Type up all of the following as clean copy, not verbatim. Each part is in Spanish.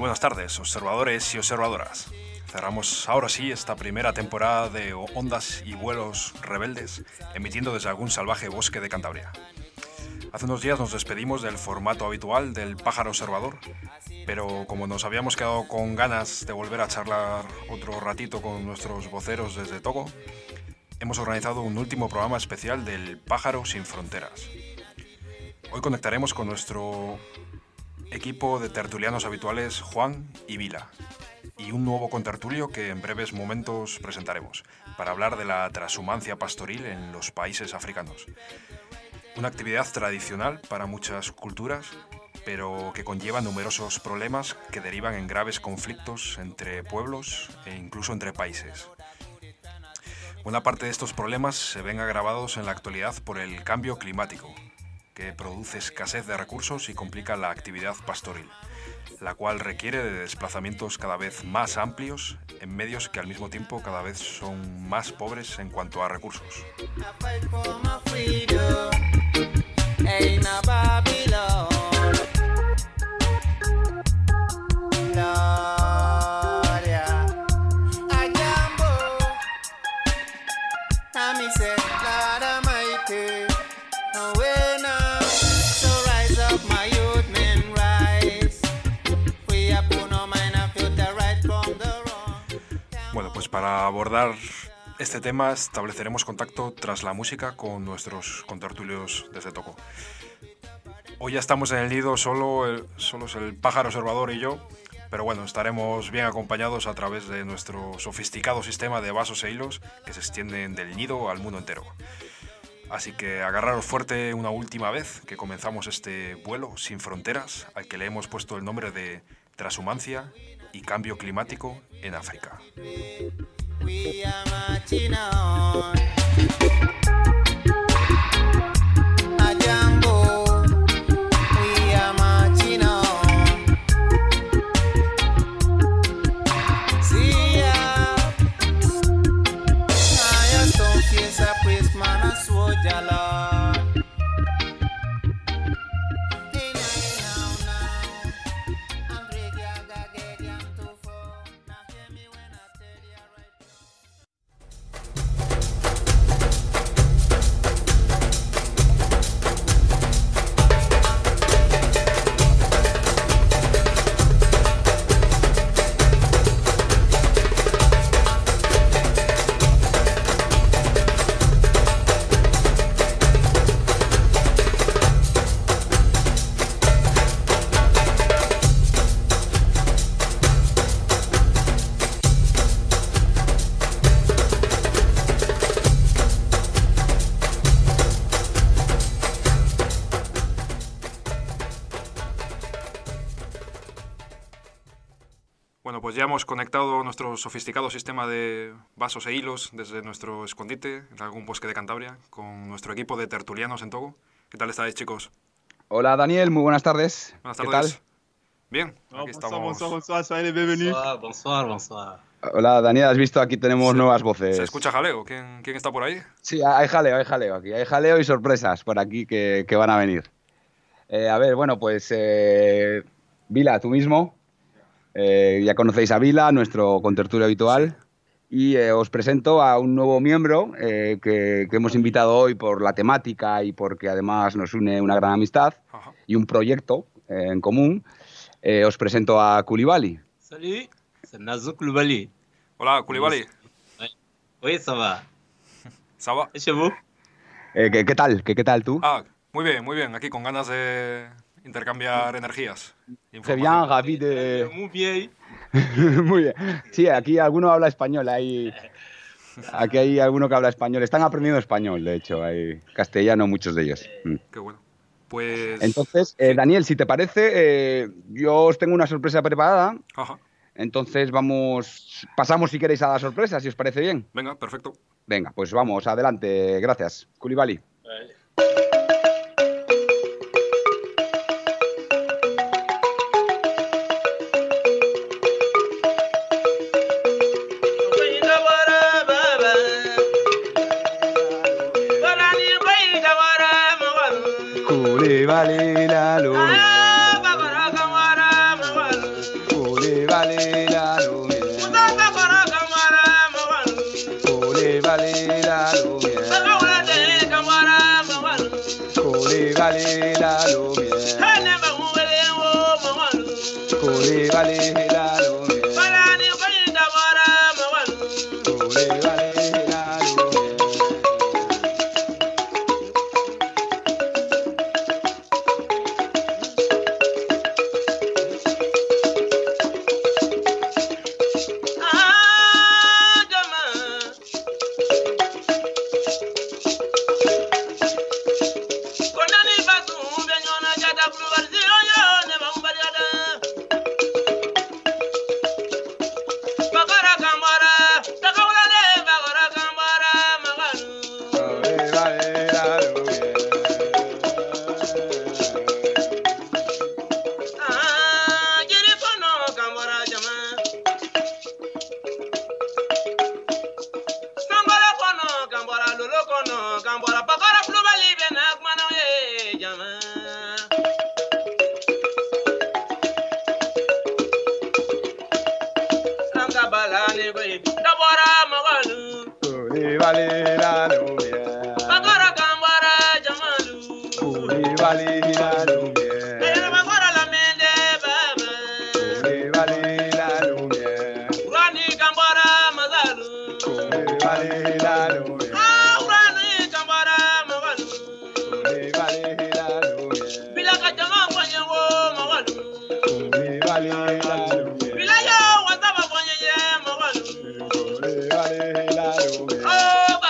buenas tardes, observadores y observadoras. Cerramos ahora sí esta primera temporada de Ondas y Vuelos Rebeldes, emitiendo desde algún salvaje bosque de Cantabria. Hace unos días nos despedimos del formato habitual del pájaro observador, pero como nos habíamos quedado con ganas de volver a charlar otro ratito con nuestros voceros desde Togo, hemos organizado un último programa especial del Pájaro Sin Fronteras. Hoy conectaremos con nuestro equipo de tertulianos habituales Juan y Vila, y un nuevo contertulio que en breves momentos presentaremos, para hablar de la transhumancia pastoril en los países africanos. Una actividad tradicional para muchas culturas, pero que conlleva numerosos problemas que derivan en graves conflictos entre pueblos e incluso entre países. Buena parte de estos problemas se ven agravados en la actualidad por el cambio climático, que produce escasez de recursos y complica la actividad pastoril, la cual requiere de desplazamientos cada vez más amplios en medios que al mismo tiempo cada vez son más pobres en cuanto a recursos. Bueno, pues para abordar este tema estableceremos contacto tras la música con nuestros contertulios desde Togo. Hoy ya estamos en el nido, solo es el pájaro observador y yo, pero bueno, estaremos bien acompañados a través de nuestro sofisticado sistema de vasos e hilos que se extienden del nido al mundo entero. Así que agarraros fuerte una última vez que comenzamos este vuelo sin fronteras al que le hemos puesto el nombre de Transhumancia y Cambio Climático en África. Bueno, pues ya hemos conectado nuestro sofisticado sistema de vasos e hilos desde nuestro escondite en algún bosque de Cantabria con nuestro equipo de tertulianos en Togo. ¿Qué tal estáis, chicos? Hola, Daniel, muy buenas tardes. Buenas ¿Qué tardes. tal? Bien, aquí estamos. Bonsoir, soyez les bienvenus. Bonsoir. Hola, Daniel, has visto, aquí tenemos nuevas voces. ¿Se escucha jaleo? ¿Quién está por ahí? Sí, hay jaleo aquí. Hay jaleo y sorpresas por aquí que van a venir. A ver, bueno, pues Vila, tú mismo. Ya conocéis a Vila, nuestro contertulio habitual. Sí. Y os presento a un nuevo miembro que hemos invitado hoy por la temática y porque además nos une una gran amistad. Ajá. Y un proyecto en común. Os presento a Coulibaly. Salut, c'est Nazou Coulibaly. Hola, Coulibaly. Oui, ça va. Ça va. ¿Y vous? ¿Qué tal? ¿Qué tal tú? Muy bien. Aquí con ganas de intercambiar energías. Très bien, ravi de... Muy bien. Muy bien. Sí, aquí alguno habla español. Aquí hay alguno que habla español. Están aprendiendo español, de hecho. Hay castellano, muchos de ellos. Qué bueno. Pues... Entonces, Daniel, si te parece, yo os tengo una sorpresa preparada. Ajá. Entonces pasamos si queréis a la sorpresa, si os parece bien. Venga, perfecto. Venga, pues vamos, adelante. Gracias. Coulibaly. Vale. Coulibaly la luna. Coulibaly la lumière. Coulibaly la lumière. Coulibaly la lumière. Coulibaly la lumière. Coulibaly la lumière. Coulibaly la lumière. Coulibaly la lumière. Coulibaly la lumière. Coulibaly la lumière. Coulibaly la lumière.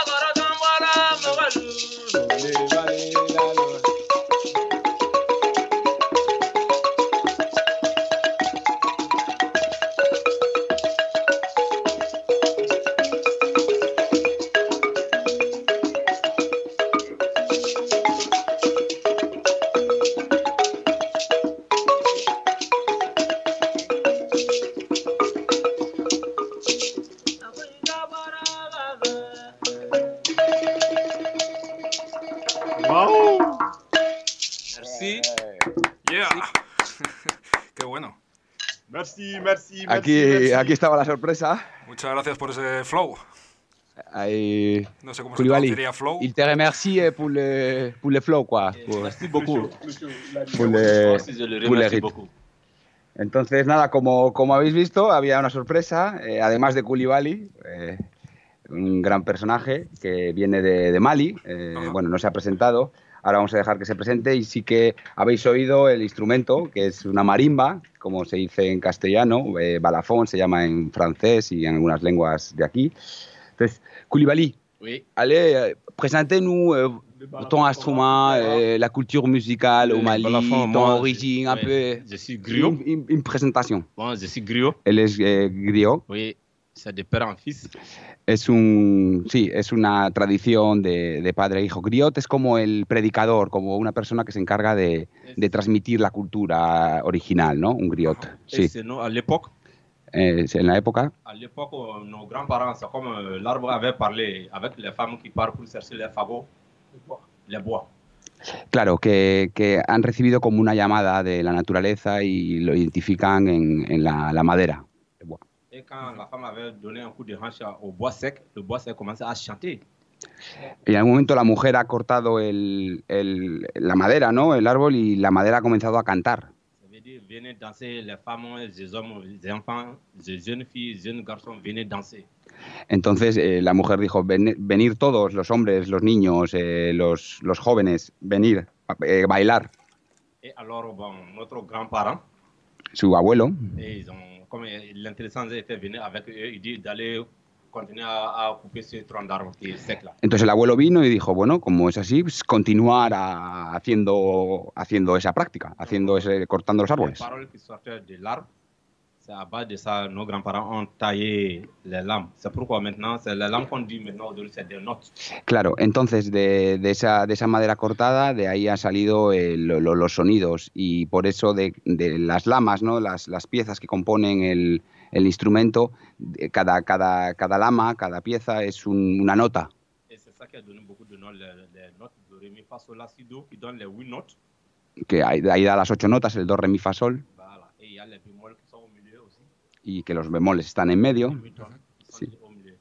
Wow. Merci. Yeah. Qué bueno. Merci, merci, merci. Aquí estaba la sorpresa. Muchas gracias por ese flow. Ahí, No sé cómo se Coulibaly, traduciría flow. il te remercie pour le flow, quoi. Merci beaucoup. Pour le, Moi aussi, je le pour le remercie rythme. beaucoup. Entonces, nada, como habéis visto, había una sorpresa, además de Coulibaly, un gran personaje que viene de Mali, Ajá. bueno, no se ha presentado, ahora vamos a dejar que se presente y sí que habéis oído el instrumento, que es una marimba, como se dice en castellano, balafón se llama en francés y en algunas lenguas de aquí. Entonces, Coulibaly, Oui. allez, présentez-nous ton instrument, la culture musicale au Le Mali, balafon, ton moi, origine, un ouais, peu. je suis griot. Une présentation. Bon, je suis griot. Él es griot. Oui, c'est de père en fils. Es es una tradición de padre e hijo. Griot es como el predicador, como una persona que se encarga de transmitir la cultura original, ¿no? Un griot. Et Sí. c'est nous, à l'époque, En la época, nos grands-parents, c'est comme l'arbre avait parlé avec les femmes qui partent pour chercher les fagots, les bois. claro, que han recibido como una llamada de la naturaleza y lo identifican en la madera. Et quand la femme avait donné un coup de hanche au bois sec, le bois sec commençait à chanter. Y en algún momento la mujer ha cortado la madera, ¿no? El árbol, y la madera ha comenzado a cantar. Ça veut dire, venez danser, les femmes, les hommes, les enfants, les jeunes filles, les jeunes garçons, venez danser. Entonces la mujer dijo, venir todos, los hombres, los niños, los jóvenes, venir, bailar. Et alors, bon, notre grand-parent, Su abuelo, et ils ont, comme l'intelligence était venue avec eux, il dit d'aller continuer à couper ce tronc d'arbre qui est sec là. entonces el abuelo vino y dijo, bueno, como es así, pues continuar haciendo esa práctica, cortando los Les árboles. paroles qui sortaient de l'arbre, c'est à base de ça, nos grands-parents ont taillé les lames. C'est pourquoi maintenant, c'est les lames qu'on dit maintenant, aujourd'hui, c'est des notes. Claro, entonces de esa madera cortada, de ahí han salido los sonidos, y por eso de las lamas, ¿no? Las piezas que componen el instrumento, cada lama, cada pieza es una nota. Et c'est ça qui a donné beaucoup de notes, les notes de ré, mi, fa, sol, la, si, do, qui donnent les 8 notes. Que ahí da las 8 notas, el do, re, mi, fa, sol, Voilà. Et il y a les bémols qui sont au milieu aussi. y que los bemoles están en medio. Les 8 notes qui sont Sí. au milieu.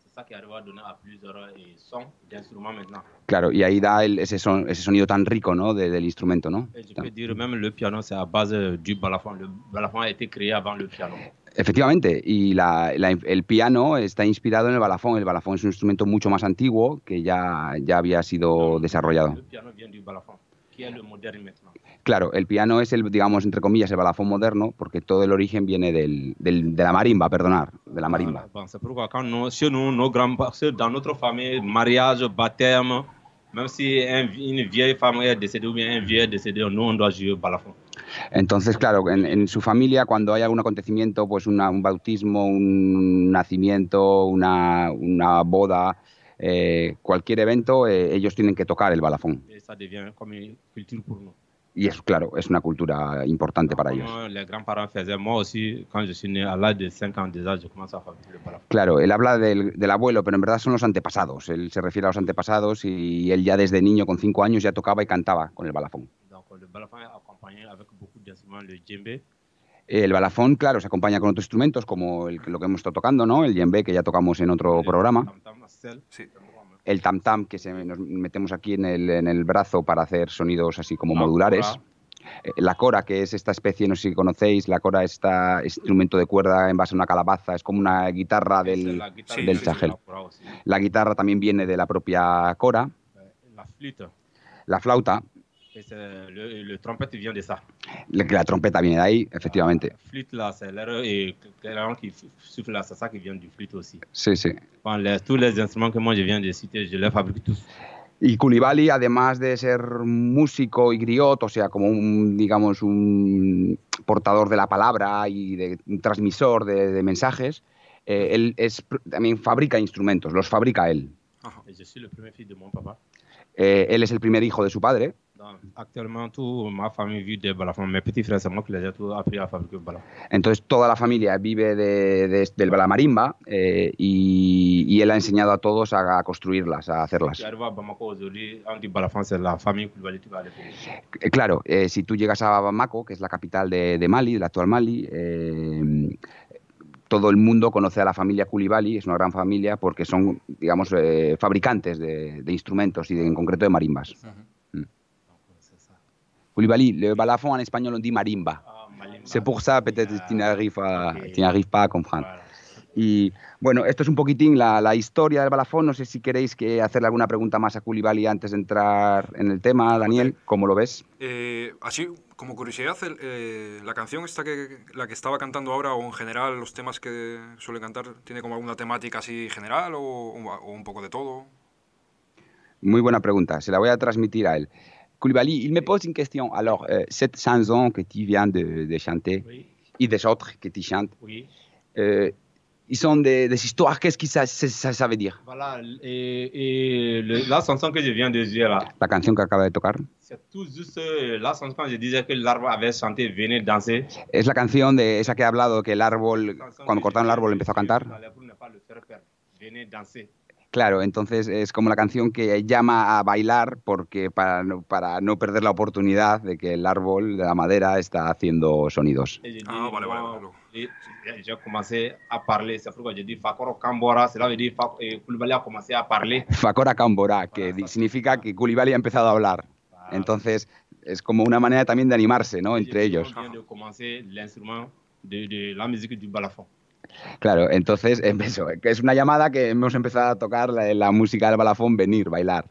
C'est ça qui arrive à donner à plusieurs sons d'instruments maintenant. Claro, y ahí da ese sonido tan rico, ¿no? Del instrumento, ¿no? Et je peux dire même le piano, c'est à base du balafon. Le balafon a été créé avant le piano. Efectivamente, y el piano está inspirado en el balafón. El balafón es un instrumento mucho más antiguo que ya había sido desarrollado. Le piano vient du balafon, qui est le moderne maintenant. Claro, el piano es digamos, entre comillas, el balafón moderno, porque todo el origen viene de la marimba, de la marimba. Bon, c'est pourquoi quand chez nous, nos grands-parents, dans notre famille, mariage, baptême, même si une vieille femme est décédée ou bien un vieil est décédé, nous, on doit jouer au balafon. Entonces, claro, en su familia, cuando hay algún acontecimiento, pues un bautismo, un nacimiento, una boda, cualquier evento, ellos tienen que tocar el balafón. Et ça devient comme une culture pour nous. Y es, claro, es una cultura importante para ellos. Les grands-parents faisaient, moi aussi, quand je suis né, à l'âge de 5 ans déjà, je commence à fabriquer le balafon. Claro, él habla del abuelo, pero en verdad son los antepasados. Él se refiere a los antepasados y él ya desde niño, con 5 años, ya tocaba y cantaba con el balafón. Donc, le balafon est accompagné avec beaucoup d'instruments, le djembé. El balafón, claro, se acompaña con otros instrumentos como lo que hemos estado tocando, ¿no? El djembé, que ya tocamos en otro programa. Sí. El tam-tam, que nos metemos aquí en el brazo para hacer sonidos así como modulares. La cora, que es esta especie, no sé si conocéis, la cora es este instrumento de cuerda en base a una calabaza, es como una guitarra del Sahel. La guitarra también viene de la propia cora. La flauta. Le trompette vient de ça. La trompeta viene de ahí, efectivamente. Flûte là, c'est l'air qui souffle là, c'est ça qui vient du flûte aussi. Sí, sí. Bon, tous les instruments que moi je viens de citer, je les fabrique tous. Y Coulibaly, además de ser músico y griot, o sea, como digamos, un portador de la palabra y un transmisor de mensajes, él también fabrica instrumentos, los fabrica él. Je suis le premier fils de mon papa. Él es el primer hijo de su padre. Actuellement, toute ma famille vit des balafons. Mes petits frères, c'est moi qui les ai tous appris à fabriquer le balafon. Entonces, toda la familia vive la marimba y él ha enseñado a todos a construirlas, a hacerlas. Si arrive à Bamako aujourd'hui, on dit balafon, c'est la famille Coulibaly qui va aller. Claro, si tú llegas a Bamako, que es la capital de Mali, de la actual Mali, todo el mundo conoce a la familia Coulibaly, es una gran familia porque son, digamos, fabricantes de instrumentos y en concreto de marimbas. Coulibaly, le balafon en español on dit marimba. C'est pour ça peut-être tu n'arrives pas a comprendre. Y bueno, esto es un poquitín la historia del balafón. No sé si queréis hacerle alguna pregunta más a Coulibaly antes de entrar en el tema, Daniel, ¿cómo lo ves? Así, como curiosidad, la canción la que estaba cantando ahora, o en general los temas que suele cantar, ¿tiene como alguna temática así general o un poco de todo? Muy buena pregunta, se la voy a transmitir a él. Coulibaly, il me pose une question. Alors, cette chanson que tu viens de chanter, oui, et des autres que tu chantes, oui, ils sont des histoires. Qu'est-ce que ça veut dire? Voilà, la chanson que je viens de dire là. La canción que acaba de tocar. C'est tout juste la chanson quand je disais que l'arbre avait chanté, venez danser. Es la canción de esa que he hablado, que el árbol, cuando cortaron el árbol, empezó a cantar. Venez danser. Claro, entonces es como la canción que llama a bailar porque para no perder la oportunidad de que el árbol de la madera está haciendo sonidos. Vale. J'ai commencé à parler, c'est pourquoi j'ai dit Fakoro Kambora, cela veut dire Coulibaly a commencé a parler. Fakora Kambora, que significa que Coulibaly ha empezado a hablar. Entonces es como una manera también de animarse, ¿no? Entre ellos. De commencer l'instrument de la musique du balafon. Claro, entonces empezó, que es una llamada que hemos empezado a tocar la música del balafón, venir, bailar.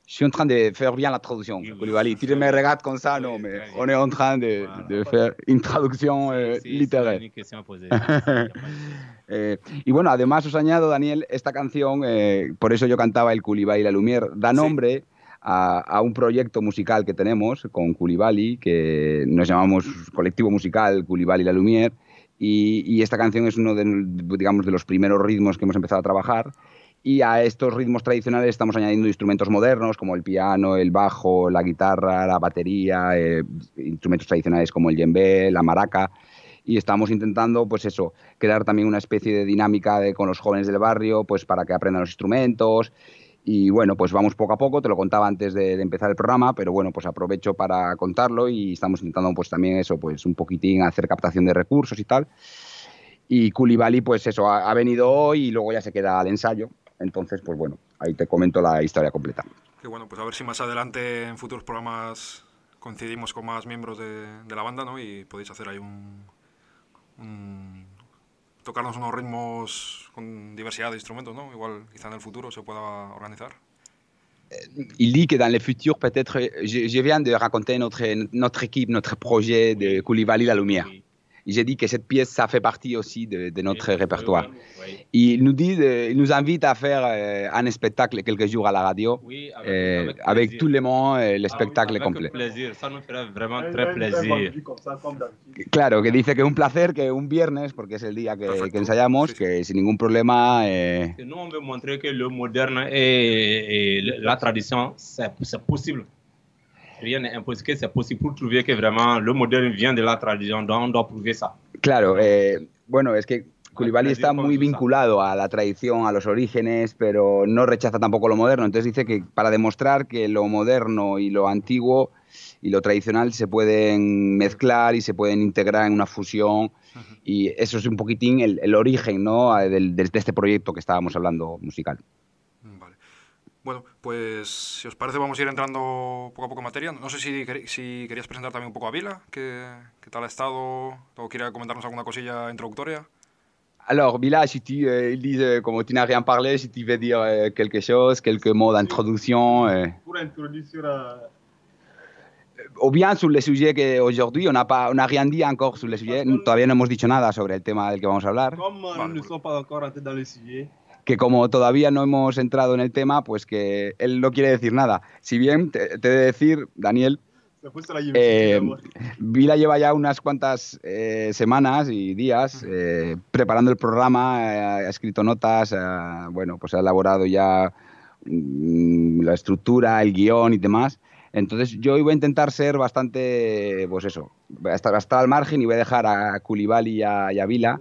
Je suis en train de faire bien la traduction, Coulibaly. Tu me regardes comme ça, non, mais on est en train de faire une traduction littéraire. Y bueno, además os añado, Daniel, esta canción, por eso yo cantaba el Coulibaly la Lumière, da nombre a un proyecto musical que tenemos con Coulibaly, que nos llamamos Colectivo Musical Coulibaly la Lumière, y esta canción es uno de los primeros ritmos que hemos empezado a trabajar, y a estos ritmos tradicionales estamos añadiendo instrumentos modernos como el piano, el bajo, la guitarra, la batería, instrumentos tradicionales como el djembé, la maraca, y estamos intentando, pues eso, crear también una especie de dinámica con los jóvenes del barrio, pues para que aprendan los instrumentos. Y bueno, pues vamos poco a poco, te lo contaba antes de empezar el programa, pero bueno, pues aprovecho para contarlo y estamos intentando pues también eso, pues un poquitín hacer captación de recursos y tal. Y Koulibaly, pues eso, ha venido hoy y luego ya se queda al ensayo. Entonces, pues bueno, ahí te comento la historia completa. Qué bueno, pues a ver si más adelante en futuros programas coincidimos con más miembros de la banda, ¿no? Y podéis hacer ahí tocarnos unos ritmos con diversidad de instrumentos, ¿no? Igual quizá en el futuro se pueda organizar. Il dit que dans le futur, peut-être, je viens de raconter notre équipe, notre projet de Koulibaly La Lumière. Et j'ai dit que cette pièce, ça fait partie aussi de notre répertoire. Et il nous invite à faire un spectacle quelques jours à la radio, avec tout le monde, le spectacle complet. Plaisir, ça nous ferait vraiment très plaisir. Claro, que dice que es un placer que un viernes, porque es el día que ensayamos, que sin ningún problema... Nous, on veut montrer que le moderne et la tradition, c'est possible. Rien n'est impossible, que c'est possible pour trouver que vraiment le moderne vient de la tradition, donc on doit prouver ça. Claro, bueno, es que Koulibaly está muy vinculado a la tradición, a los orígenes, pero no rechaza tampoco lo moderno. Entonces dice que para demostrar que lo moderno y lo antiguo y lo tradicional se pueden mezclar y se pueden integrar en una fusión. Y eso es un poquitín el origen, ¿no?, de este proyecto que estábamos hablando musical. Vale. Bueno, pues si os parece vamos a ir entrando poco a poco en materia. No sé si querías presentar también un poco a Vila, qué tal ha estado, o quiere comentarnos alguna cosilla introductoria. Alors, Vila, si tu, ils disent, comme tu n'as rien parlé, si tu veux dire quelque chose, quelques mots d'introduction. Pour introduire O bien sur le sujet qu'aujourd'hui, on n'a rien dit encore sur le sujet. Todavía no hemos dicho nada sobre el tema del que vamos a hablar. Comme nous ne sommes pas encore entrés dans le sujet. Que como todavía no hemos entrado en el tema, pues que él no quiere decir nada. Si bien te he de decir, Daniel, Vila lleva ya unas cuantas semanas y días preparando el programa, ha escrito notas, bueno, pues ha elaborado ya la estructura, el guión y demás. Entonces yo voy a intentar ser bastante, pues eso, estar al margen y voy a dejar a Koulibaly y a Vila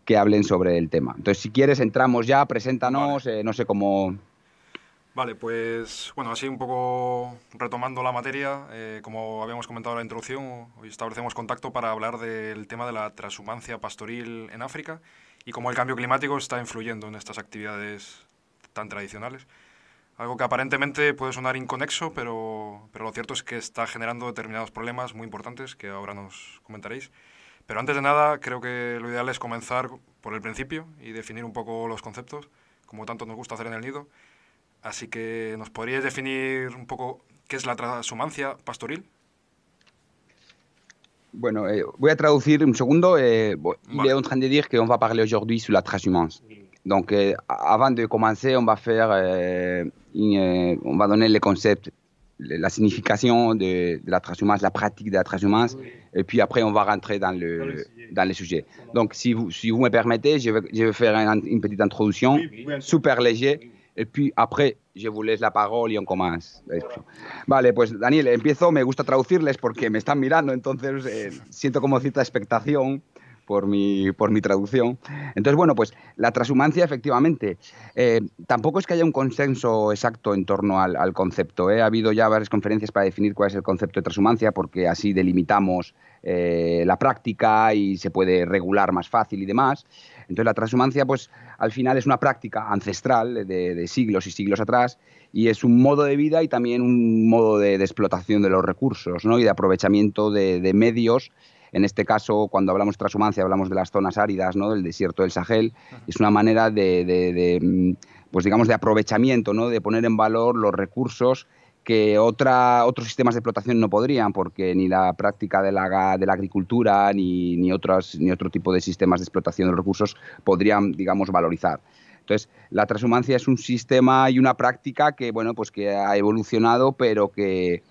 que hablen sobre el tema. Entonces, si quieres, entramos ya, preséntanos, vale. No sé cómo... Vale, pues bueno, así un poco retomando la materia, como habíamos comentado en la introducción, hoy establecemos contacto para hablar del tema de la transhumancia pastoril en África y cómo el cambio climático está influyendo en estas actividades tan tradicionales. Algo que aparentemente puede sonar inconexo, pero lo cierto es que está generando determinados problemas muy importantes que ahora nos comentaréis. Pero antes de nada, creo que lo ideal es comenzar por el principio y definir un poco los conceptos, como tanto nos gusta hacer en el nido. Así que, ¿nos podríais definir un poco qué es la transhumancia pastoril? Bueno, voy a traducir un segundo. Il est en train de dire qu'on va parler aujourd'hui sur la transhumance. Donc, avant de commencer, on va faire, on va donner le concept, la signification de la transhumance, la pratique de la transhumance, et puis après on va rentrer dans le sujet. Donc si vous me permettez, je vais faire une petite introduction, super léger, et puis après je vous laisse la parole y on commence la discussion. Vale, pues Daniel, empiezo, me gusta traducirles porque me están mirando, entonces siento como cierta expectación por mi traducción. Entonces, bueno, pues la transhumancia, efectivamente, tampoco es que haya un consenso exacto en torno al concepto. Ha habido ya varias conferencias para definir cuál es el concepto de transhumancia, porque así delimitamos la práctica y se puede regular más fácil y demás. Entonces, la transhumancia, pues, al final es una práctica ancestral de siglos y siglos atrás, y es un modo de vida y también un modo de explotación de los recursos, ¿no?, y de aprovechamiento de medios. En este caso, cuando hablamos de transhumancia, hablamos de las zonas áridas, ¿no?, del desierto del Sahel. Es una manera pues digamos, de aprovechamiento, ¿no?, de poner en valor los recursos que otros sistemas de explotación no podrían, porque ni la práctica de la agricultura ni otro tipo de sistemas de explotación de los recursos podrían, digamos, valorizar. Entonces, la transhumancia es un sistema y una práctica que, bueno, pues que ha evolucionado, pero que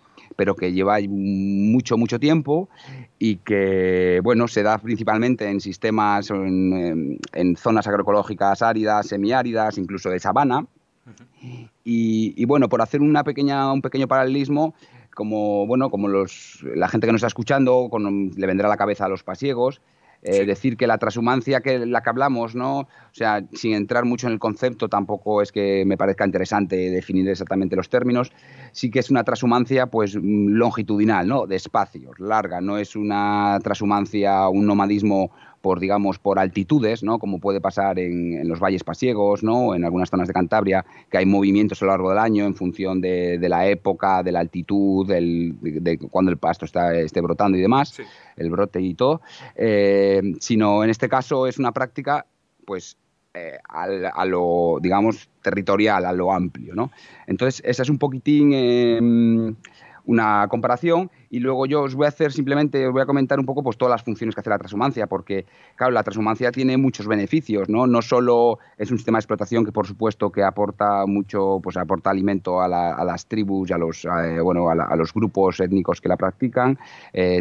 lleva mucho tiempo y que, bueno, se da principalmente en sistemas, en zonas agroecológicas áridas, semiáridas, incluso de sabana. Y bueno, por hacer un pequeño paralelismo, como la gente que nos está escuchando le vendrá a la cabeza a los pasiegos, decir que la transhumancia la que hablamos, ¿no?, o sea, sin entrar mucho en el concepto, tampoco es que me parezca interesante definir exactamente los términos, sí que es una transhumancia pues longitudinal, ¿no?, de espacios, larga, no es una transhumancia, un nomadismo digamos, por altitudes, ¿no? Como puede pasar en los valles pasiegos, ¿no? En algunas zonas de Cantabria, que hay movimientos a lo largo del año en función de la época, de la altitud, de cuando el pasto esté brotando y demás, Sí. el brote y todo, sino en este caso es una práctica, pues, a lo, digamos, territorial, a lo amplio, ¿no? Entonces, esa es un poquitín una comparación, y luego yo os voy a comentar un poco pues todas las funciones que hace la transhumancia, porque claro, la transhumancia tiene muchos beneficios, ¿no? No solo es un sistema de explotación que por supuesto que aporta mucho, pues aporta alimento a las tribus y a los grupos étnicos que la practican,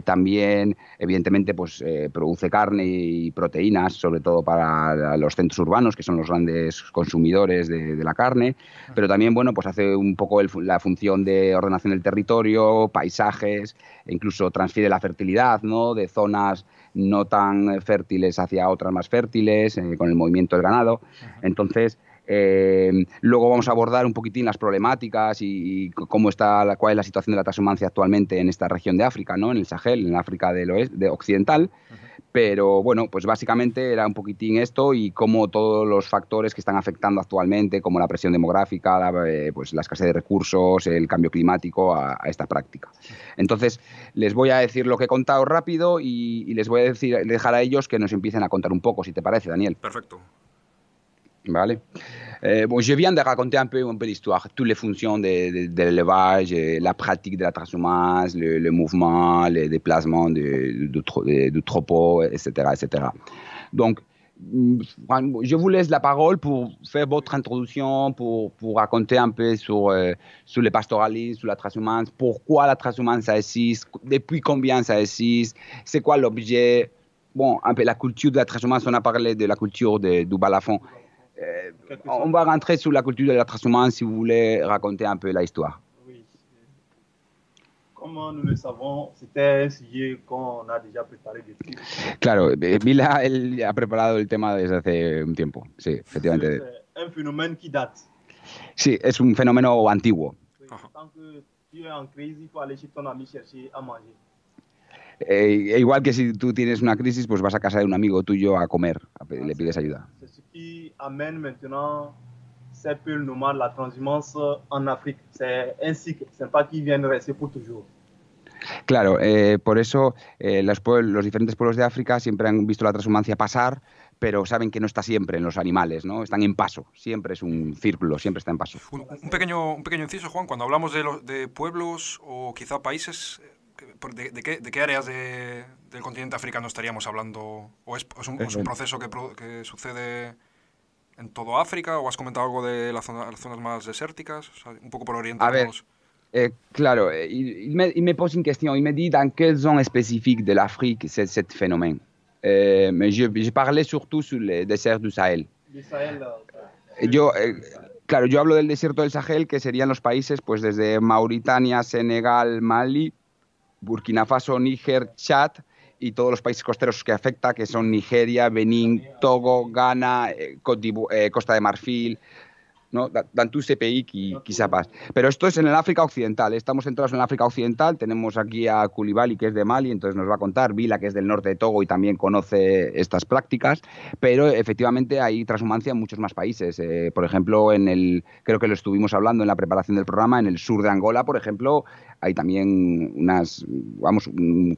también evidentemente pues produce carne y proteínas, sobre todo para los centros urbanos, que son los grandes consumidores de la carne, pero también bueno, pues hace un poco la función de ordenación del territorio, paisajes, e incluso transfiere la fertilidad, ¿no? De zonas no tan fértiles hacia otras más fértiles, con el movimiento del ganado. Entonces, luego vamos a abordar un poquitín las problemáticas y cuál es la situación de la transhumancia actualmente en esta región de África, ¿no? En el Sahel, en África del oeste, occidental. Pero bueno, pues básicamente era un poquitín esto y cómo todos los factores que están afectando actualmente, como la presión demográfica, pues la escasez de recursos, el cambio climático, a esta práctica. Entonces, les voy a decir lo que he contado rápido y les voy a dejar a ellos que nos empiecen a contar un poco, si te parece, Daniel. Perfecto. Vale. Bon, je viens de raconter un peu l'histoire, toutes les fonctions de l'élevage, la pratique de la transhumance, le mouvement, les déplacements de troupeaux, etc., etc. Donc, je vous laisse la parole pour faire votre introduction, pour raconter un peu sur le pastoralisme, sur la transhumance, pourquoi la transhumance ça existe, depuis combien ça existe, c'est quoi l'objet. Bon, un peu la culture de la transhumance, on a parlé de la culture du balafon. On va rentrer sur la culture de la transhumance si vous voulez raconter un peu la histoire. Oui. Comme nous le savons, c'était un sujet qu'on a déjà préparé depuis. Claro, Vila él ha preparado el tema desde hace un tiempo, sí, efectivamente. C'est un phénomène qui date. Sí, es un fenómeno antiguo. Oui, tant que tu es en crise, il faut aller chez ton ami chercher à manger. Igual que si tú tienes una crisis, pues vas a casa de un amigo tuyo a comer, le pides ayuda. C'est ce qui amène maintenant ces peuples nomades la transhumance en Afrique. C'est un cycle, c'est pas qu'ils viennent rester pour toujours. Claro, por eso los diferentes pueblos de África siempre han visto la transhumancia pasar, pero saben que no está siempre en los animales, ¿no? Están en paso, siempre es un círculo, siempre está en paso. Un pequeño inciso, Juan, cuando hablamos de pueblos o quizá países, ¿de qué áreas del continente africano estaríamos hablando? ¿O es un proceso que sucede en todo África? ¿O has comentado algo de las zonas más desérticas? O sea, un poco por orientarnos. Claro, il me pose une question, il me dit dans quelle zone spécifique de l'Afrique c'est ce phénomène. Mais je parlais surtout sur les déserts du Sahel. Du Sahel, Claro, yo hablo del desierto del Sahel, que serían los países pues desde Mauritania, Senegal, Mali, Burkina Faso, Níger, Chad y todos los países costeros que afecta, que son Nigeria, Benín, Togo, Ghana, Costa de Marfil, ¿no? Dans tous ces pays qui se passe. Pero esto es en el África Occidental, estamos centrados en el África Occidental, tenemos aquí a Coulibaly, que es de Mali, entonces nos va a contar, Vila, que es del norte de Togo y también conoce estas prácticas, pero efectivamente hay transhumancia en muchos más países. Por ejemplo, creo que lo estuvimos hablando en la preparación del programa, en el sur de Angola, por ejemplo, hay también unos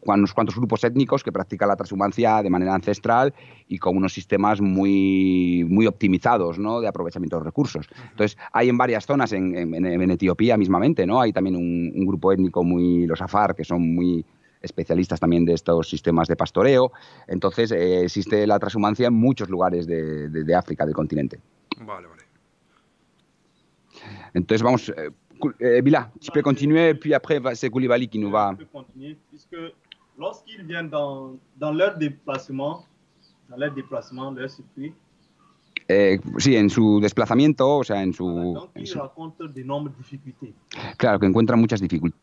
cuantos grupos étnicos que practican la transhumancia de manera ancestral y con unos sistemas muy, muy optimizados, ¿no? De aprovechamiento de recursos. Entonces, hay en varias zonas, en Etiopía mismamente, ¿no? Hay también un grupo étnico, los Afar, que son muy especialistas también de estos sistemas de pastoreo. Entonces, existe la transhumancia en muchos lugares de África, del continente. Vale. Entonces, vamos... Bila, tu peux continuer, puis après, c'est Coulibaly qui nous va... Je peux continuer, puisque lorsqu'ils viennent dans leur déplacement, leur circuit, sí, en su desplazamiento, o sea, donc ils rencontrent d'énormes difficultés. Claro, que encuentran muchas dificultades.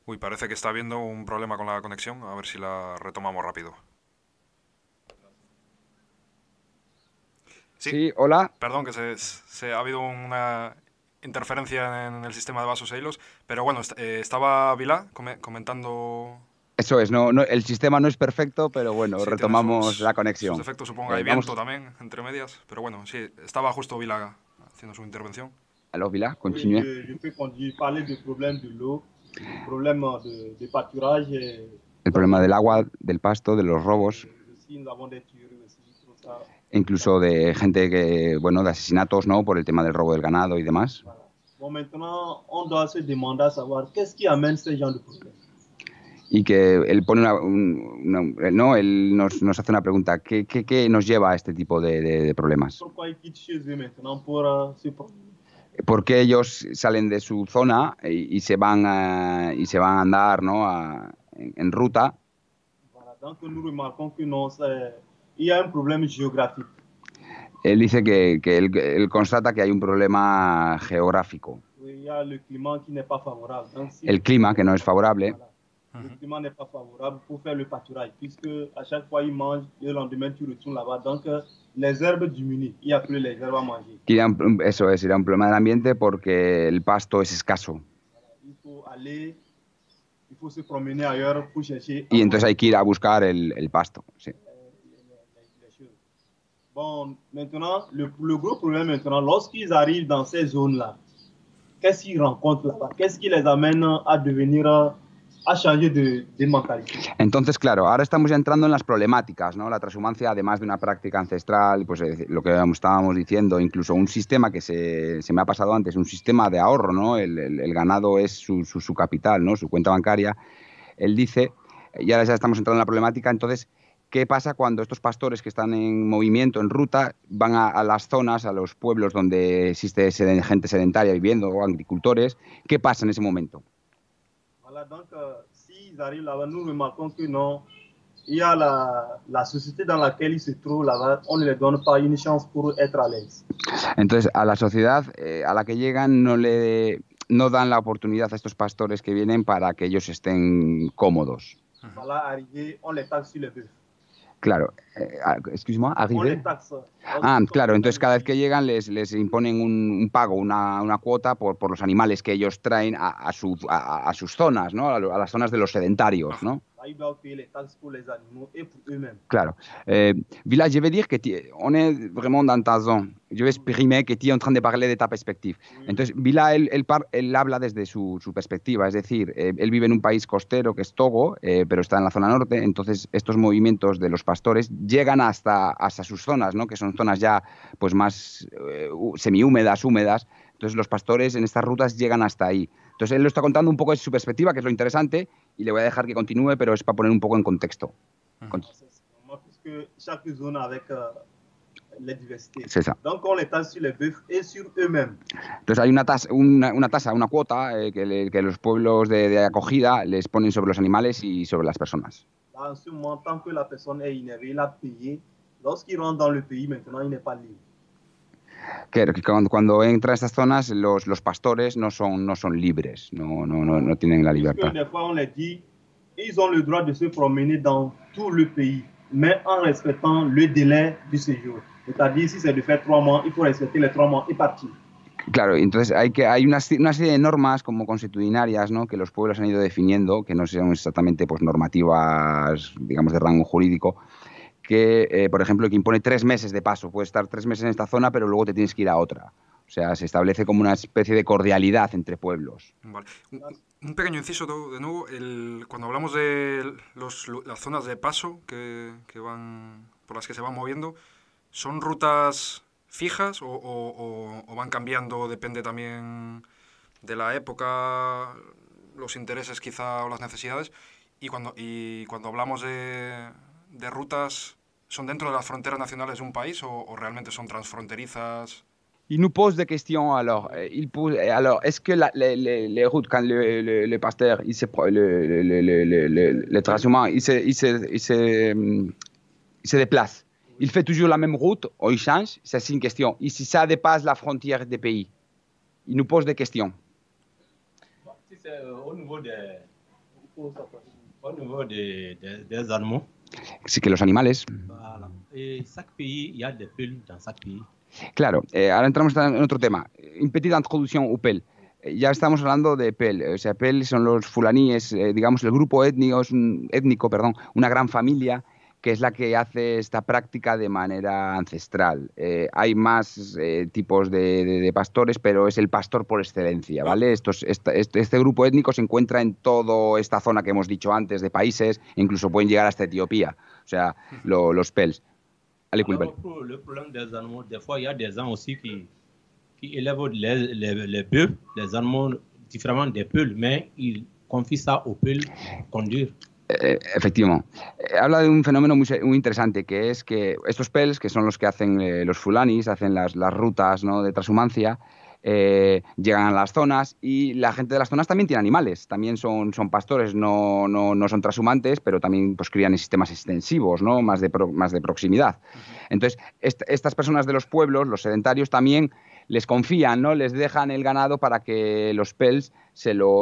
Uy, parece que está habiendo un problema con la conexión, a ver si la retomamos rápido. Sí, hola. Perdón, que se ha habido una interferencia en el sistema de vasos e hilos, pero bueno, estaba Vila comentando Eso es, el sistema no es perfecto, pero bueno, Sí, tiene retomamos la conexión. Sus defectos, supongo. Hay Vamos, viento también, entre medias. Pero bueno, sí, estaba justo Vila haciendo su intervención. alors Vila, Oui, continue. je peux parler du problème de l'eau, du problème de pâturage. El problema del agua, del pasto, de los robos, Aussi, nous avons des tueries aussi, tout ça. e incluso de gente que, bueno, de asesinatos, ¿no? Por el tema del robo del ganado y demás. Voilà. Bon, maintenant, on doit se demander à savoir qu'est-ce qui amène ce genre de problème. Y que él pone no, él nos hace una pregunta, ¿qué nos lleva a este tipo de problemas? Pourquoi ils quittent chez eux maintenant pour se promener? ¿Por qué ellos salen de su zona y se van a andar, ¿no? En ruta? Voilà. Donc, nous remarquons que non, il y a un problème géographique. Él dice que él constata que hay un problema geográfico. Oui, il y a le climat qui n'est pas favorable. Donc, si El clima, que no es favorable. Voilà. Le climat n'est pas favorable pour faire le pâturage, puisque à chaque fois ils mangent, le lendemain tu retournes là-bas. Donc les herbes diminuent, il n'y a plus les herbes à manger. Eso es, era un problema del ambiente porque el pasto es escaso. Il faut se promener ailleurs pour chercher. Y entonces hay que ir a buscar el pasto. Sí. Les choses. Bon, maintenant, le gros problème maintenant, lorsqu'ils arrivent dans ces zones-là, qu'est-ce qu'ils rencontrent là-bas? Qu'est-ce qui les amène à devenir, a changer de mentalité? Entonces, claro, ahora estamos ya entrando en las problemáticas, ¿no? La transhumancia, además de una práctica ancestral, pues lo que estábamos diciendo, incluso un sistema que se me ha pasado antes, un sistema de ahorro, ¿no? El ganado es su capital, ¿no? Su cuenta bancaria. Él dice, y ahora ya estamos entrando en la problemática, entonces, ¿qué pasa cuando estos pastores que están en movimiento, en ruta, van a las zonas, a los pueblos donde existe gente sedentaria viviendo, o agricultores? ¿Qué pasa en ese momento? Voilà, donc s'ils arrivent là-bas, nous remarquons que non, il y a la société dans laquelle ils se trouvent là-bas, on ne les donne pas une chance pour être à l'aise. Entonces, a la sociedad a la que llegan no dan la oportunidad a estos pastores que vienen para que ellos estén cómodos. Voilà, arrivé, on les taxe sur les bœufs. Claro, excuse-moi, On les arrivé. taxe. Claro, entonces cada vez que llegan les imponen un pago, una cuota por los animales que ellos traen a sus zonas, ¿no? A las zonas de los sedentarios, ¿no? Là, ils doivent payer les taxes pour les animaux et pour eux-mêmes. Claro. Villa, je vais dire que on est vraiment dans ta zone. Je vais exprimer que tu es en train de parler de ta perspective. Entonces, Villa, él habla desde su perspectiva, es decir, él vive en un país costero que es Togo, pero está en la zona norte, entonces estos movimientos de los pastores llegan hasta sus zonas, ¿no? Que son zonas ya pues más semihúmedas, húmedas. Entonces los pastores en estas rutas llegan hasta ahí. Entonces él lo está contando un poco de su perspectiva, que es lo interesante, y le voy a dejar que continúe, pero es para poner un poco en contexto. Puisque chaque zone avec les diversités. C'est ça. Donc on les taxe sur les bœufs et sur eux-mêmes. Entonces hay una tasa, una cuota que los pueblos de acogida les ponen sobre los animales y sobre las personas. Là, en ce moment, tant que la personne est innervée, il a payé. Lorsqu'il rentre dans le pays, maintenant, il n'est pas libre. Que cuando entra a estas zonas los pastores no son libres, no tienen la libertad. Puisque des fois on les dit, ils ont le droit de se promener dans tout le pays, mais en respectant le délai du séjour. C'est-à-dire, si c'est de faire 3 mois, il faut respecter les 3 mois et partir. Claro, entonces hay una serie de normas como consuetudinarias, ¿no? Que los pueblos han ido definiendo, que no son exactamente pues normativas, digamos, de rango jurídico, que, por ejemplo, que impone 3 meses de paso. Puedes estar 3 meses en esta zona, pero luego te tienes que ir a otra. O sea, se establece como una especie de cordialidad entre pueblos. Vale. Un pequeño inciso de nuevo. Cuando hablamos de las zonas de paso por las que se van moviendo, ¿son rutas fijas o van cambiando? Depende también de la época, los intereses quizá o las necesidades. Y cuando hablamos de rutas, ¿son dentro de las fronteras nacionales de un país o realmente son transfronterizas? Il nous pose des questions alors. Alors, est-ce que les routes, quand le pasteur, le transhumant, il se déplace, il fait toujours la même route ou il change? C'est une question. Et si ça dépasse la frontière des pays, il nous pose des questions. Si c'est au niveau des animaux. C'est que los animales. Voilà. Et chaque pays, il y a des peuples dans chaque pays. Claro, ahora entramos en otro tema. Une petite introduction au PEL. ya estamos hablando de Pel. O sea, Pel son los fulaníes, digamos, el grupo étnico, étnico, perdón, una gran familia que es la que hace esta práctica de manera ancestral. Hay más tipos de pastores, pero es el pastor por excelencia, ¿vale? Este grupo étnico se encuentra en toda esta zona que hemos dicho antes de países, incluso pueden llegar hasta Etiopía, o sea, los Pels. Alors, pour le problème des animaux, des fois, il y a des gens aussi qui élèvent les bœufs, les animaux différemment des peuls, mais ils confient ça aux peuls conduire. Efectivamente. Habla de un fenómeno muy interesante, que es que estos Pels, que son los que hacen los fulanis, hacen las rutas, ¿no?, de transhumancia, llegan a las zonas y la gente de las zonas también tiene animales, también son pastores, no son transhumantes, pero también pues crían en sistemas extensivos, ¿no?, más de proximidad. Entonces, estas personas de los pueblos, los sedentarios, también les confían, ¿no?, les dejan el ganado para que los Pels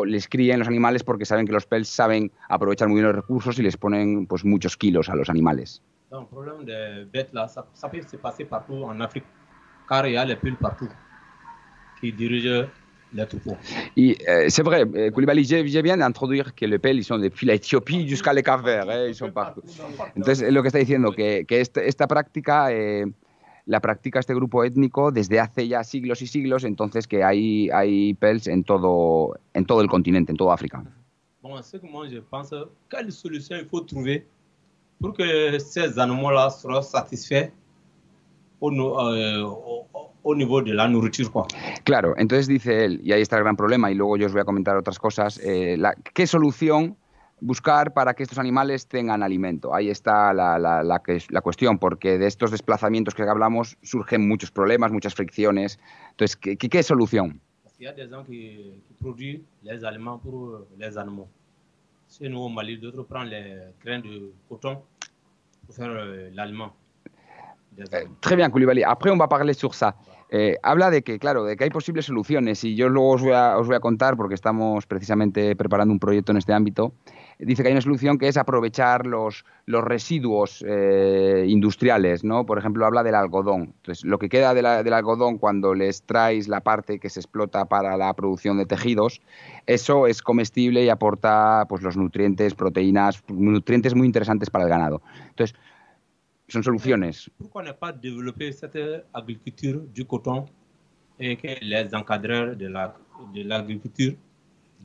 les críen los animales, porque saben que los Pels saben aprovechar muy bien los recursos y les ponen pues muchos kilos a los animales. Donc, le problème des bêtes là, ça peut se passer partout en Afrique, car il y a les Pels partout qui dirigent les troupeaux. Y c'est vrai, Koulibaly, j'ai bien d'introduire que les Pels ils sont depuis la Éthiopie jusqu'à les Cap-Vert, ils sont partout. Entonces, lo que está diciendo, que esta práctica la practica este grupo étnico desde hace ya siglos y siglos, entonces que hay Pels en todo el continente, en toda África. Bon, ce que moi je pense, quelle solution il faut trouver pour que ces animaux-là soient satisfaits au niveau de la nourriture, quoi. Claro, entonces dice él, y ahí está el gran problema, y luego yo os voy a comentar otras cosas, ¿qué solución buscar para que estos animales tengan alimento? Ahí está la cuestión, porque de estos desplazamientos que hablamos surgen muchos problemas, muchas fricciones. Entonces, ¿qué solución? Il y a des gens qui produisent les aliments pour les animaux. Chez nous au Mali, d'autres prennent les grains de coton pour faire l'aliment. Très bien, Koulibaly. Après, on va parler sur ça. Habla de que, claro, de que hay posibles soluciones, y yo luego os voy a contar, porque estamos precisamente preparando un proyecto en este ámbito. Dice que hay una solución que es aprovechar los residuos industriales, ¿no? Por ejemplo, habla del algodón. Entonces, lo que queda del algodón cuando le extraes la parte que se explota para la producción de tejidos, eso es comestible y aporta pues los nutrientes, proteínas, nutrientes muy interesantes para el ganado. Entonces, son soluciones. Pourquoi ne pas développer cette agriculture du coton et que les encadreurs de l'agriculture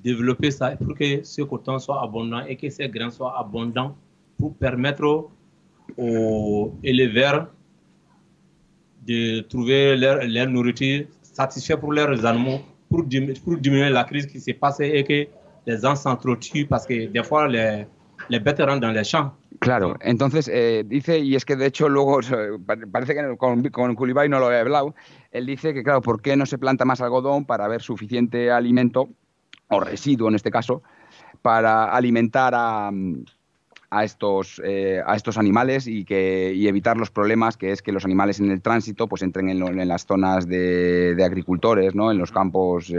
développer ça pour que ce coton soit abondant et que ces grains soient abondants pour permettre aux éleveurs de trouver leur nourriture satisfaite pour leurs animaux, pour diminuer la crise qui s'est passée et que les gens s'entretuent parce que des fois les bêtes rentrent dans les champs. Claro, entonces dice, y es que de hecho luego parece que con Koulibaly no lo he hablado, él dice que claro, ¿por qué no se planta más algodón para haber suficiente alimento, o residuo en este caso, para alimentar a estos animales y evitar los problemas, que es que los animales en el tránsito pues entren en las zonas de agricultores, ¿no?, en los campos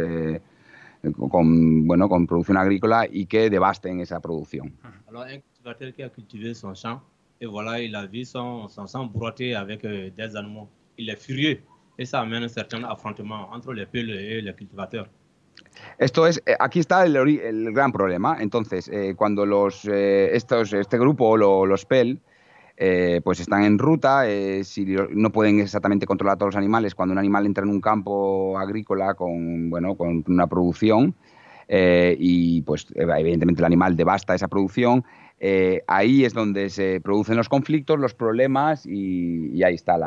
con producción agrícola, y que devasten esa producción. Alors, un cultivateur qui a cultivé son champ, et voilà, il a vu son champ brouté avec des animaux. Il est furieux, et ça amène un certain affrontement entre les Pels et les cultivateurs. Esto es, aquí está el gran problema. Entonces, cuando este grupo, los Pel, pues están en ruta, si no pueden exactamente controlar a todos los animales, cuando un animal entra en un campo agrícola con una producción, y pues evidentemente el animal devasta esa producción, ahí es donde se producen los conflictos, los problemas, y ahí está